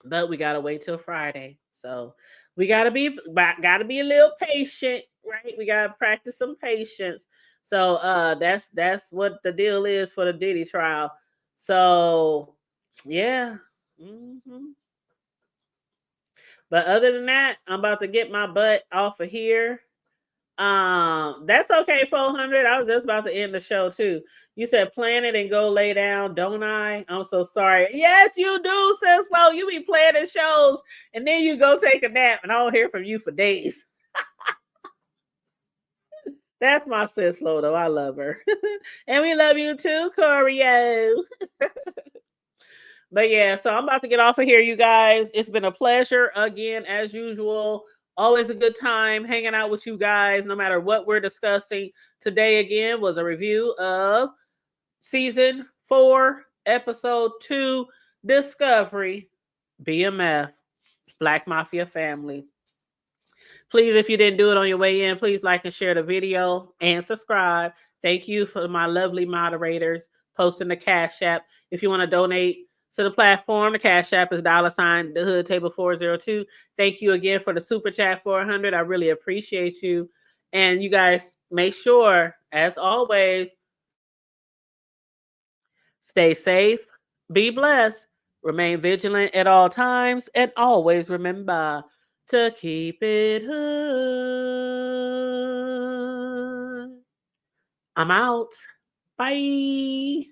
But we gotta wait till Friday, so we gotta be a little patient, right? We gotta practice some patience. So that's what the deal is for the Diddy trial. So yeah. hmm But other than that, I'm about to get my butt off of here. That's okay, 400. I was just about to end the show too. You said plan it and go lay down, don't I? I'm so sorry. Yes, you do, sis Lo. You be planning shows and then you go take a nap, and I don't hear from you for days. That's my sis Lo, though. I love her. And we love you too, Corio. But yeah, so I'm about to get off of here, you guys. It's been a pleasure again, as usual. Always a good time hanging out with you guys, no matter what we're discussing. Today, again, was a review of season 4, episode 2, Discovery, BMF, Black Mafia Family. Please, if you didn't do it on your way in, please like and share the video and subscribe. Thank you for my lovely moderators posting the Cash App. If you want to donate to the platform, the Cash App is $ the hood table 402. Thank you again for the super chat 400. I really appreciate you. And you guys make sure, as always, stay safe, be blessed, remain vigilant at all times, and always remember to keep it hood. I'm out. Bye.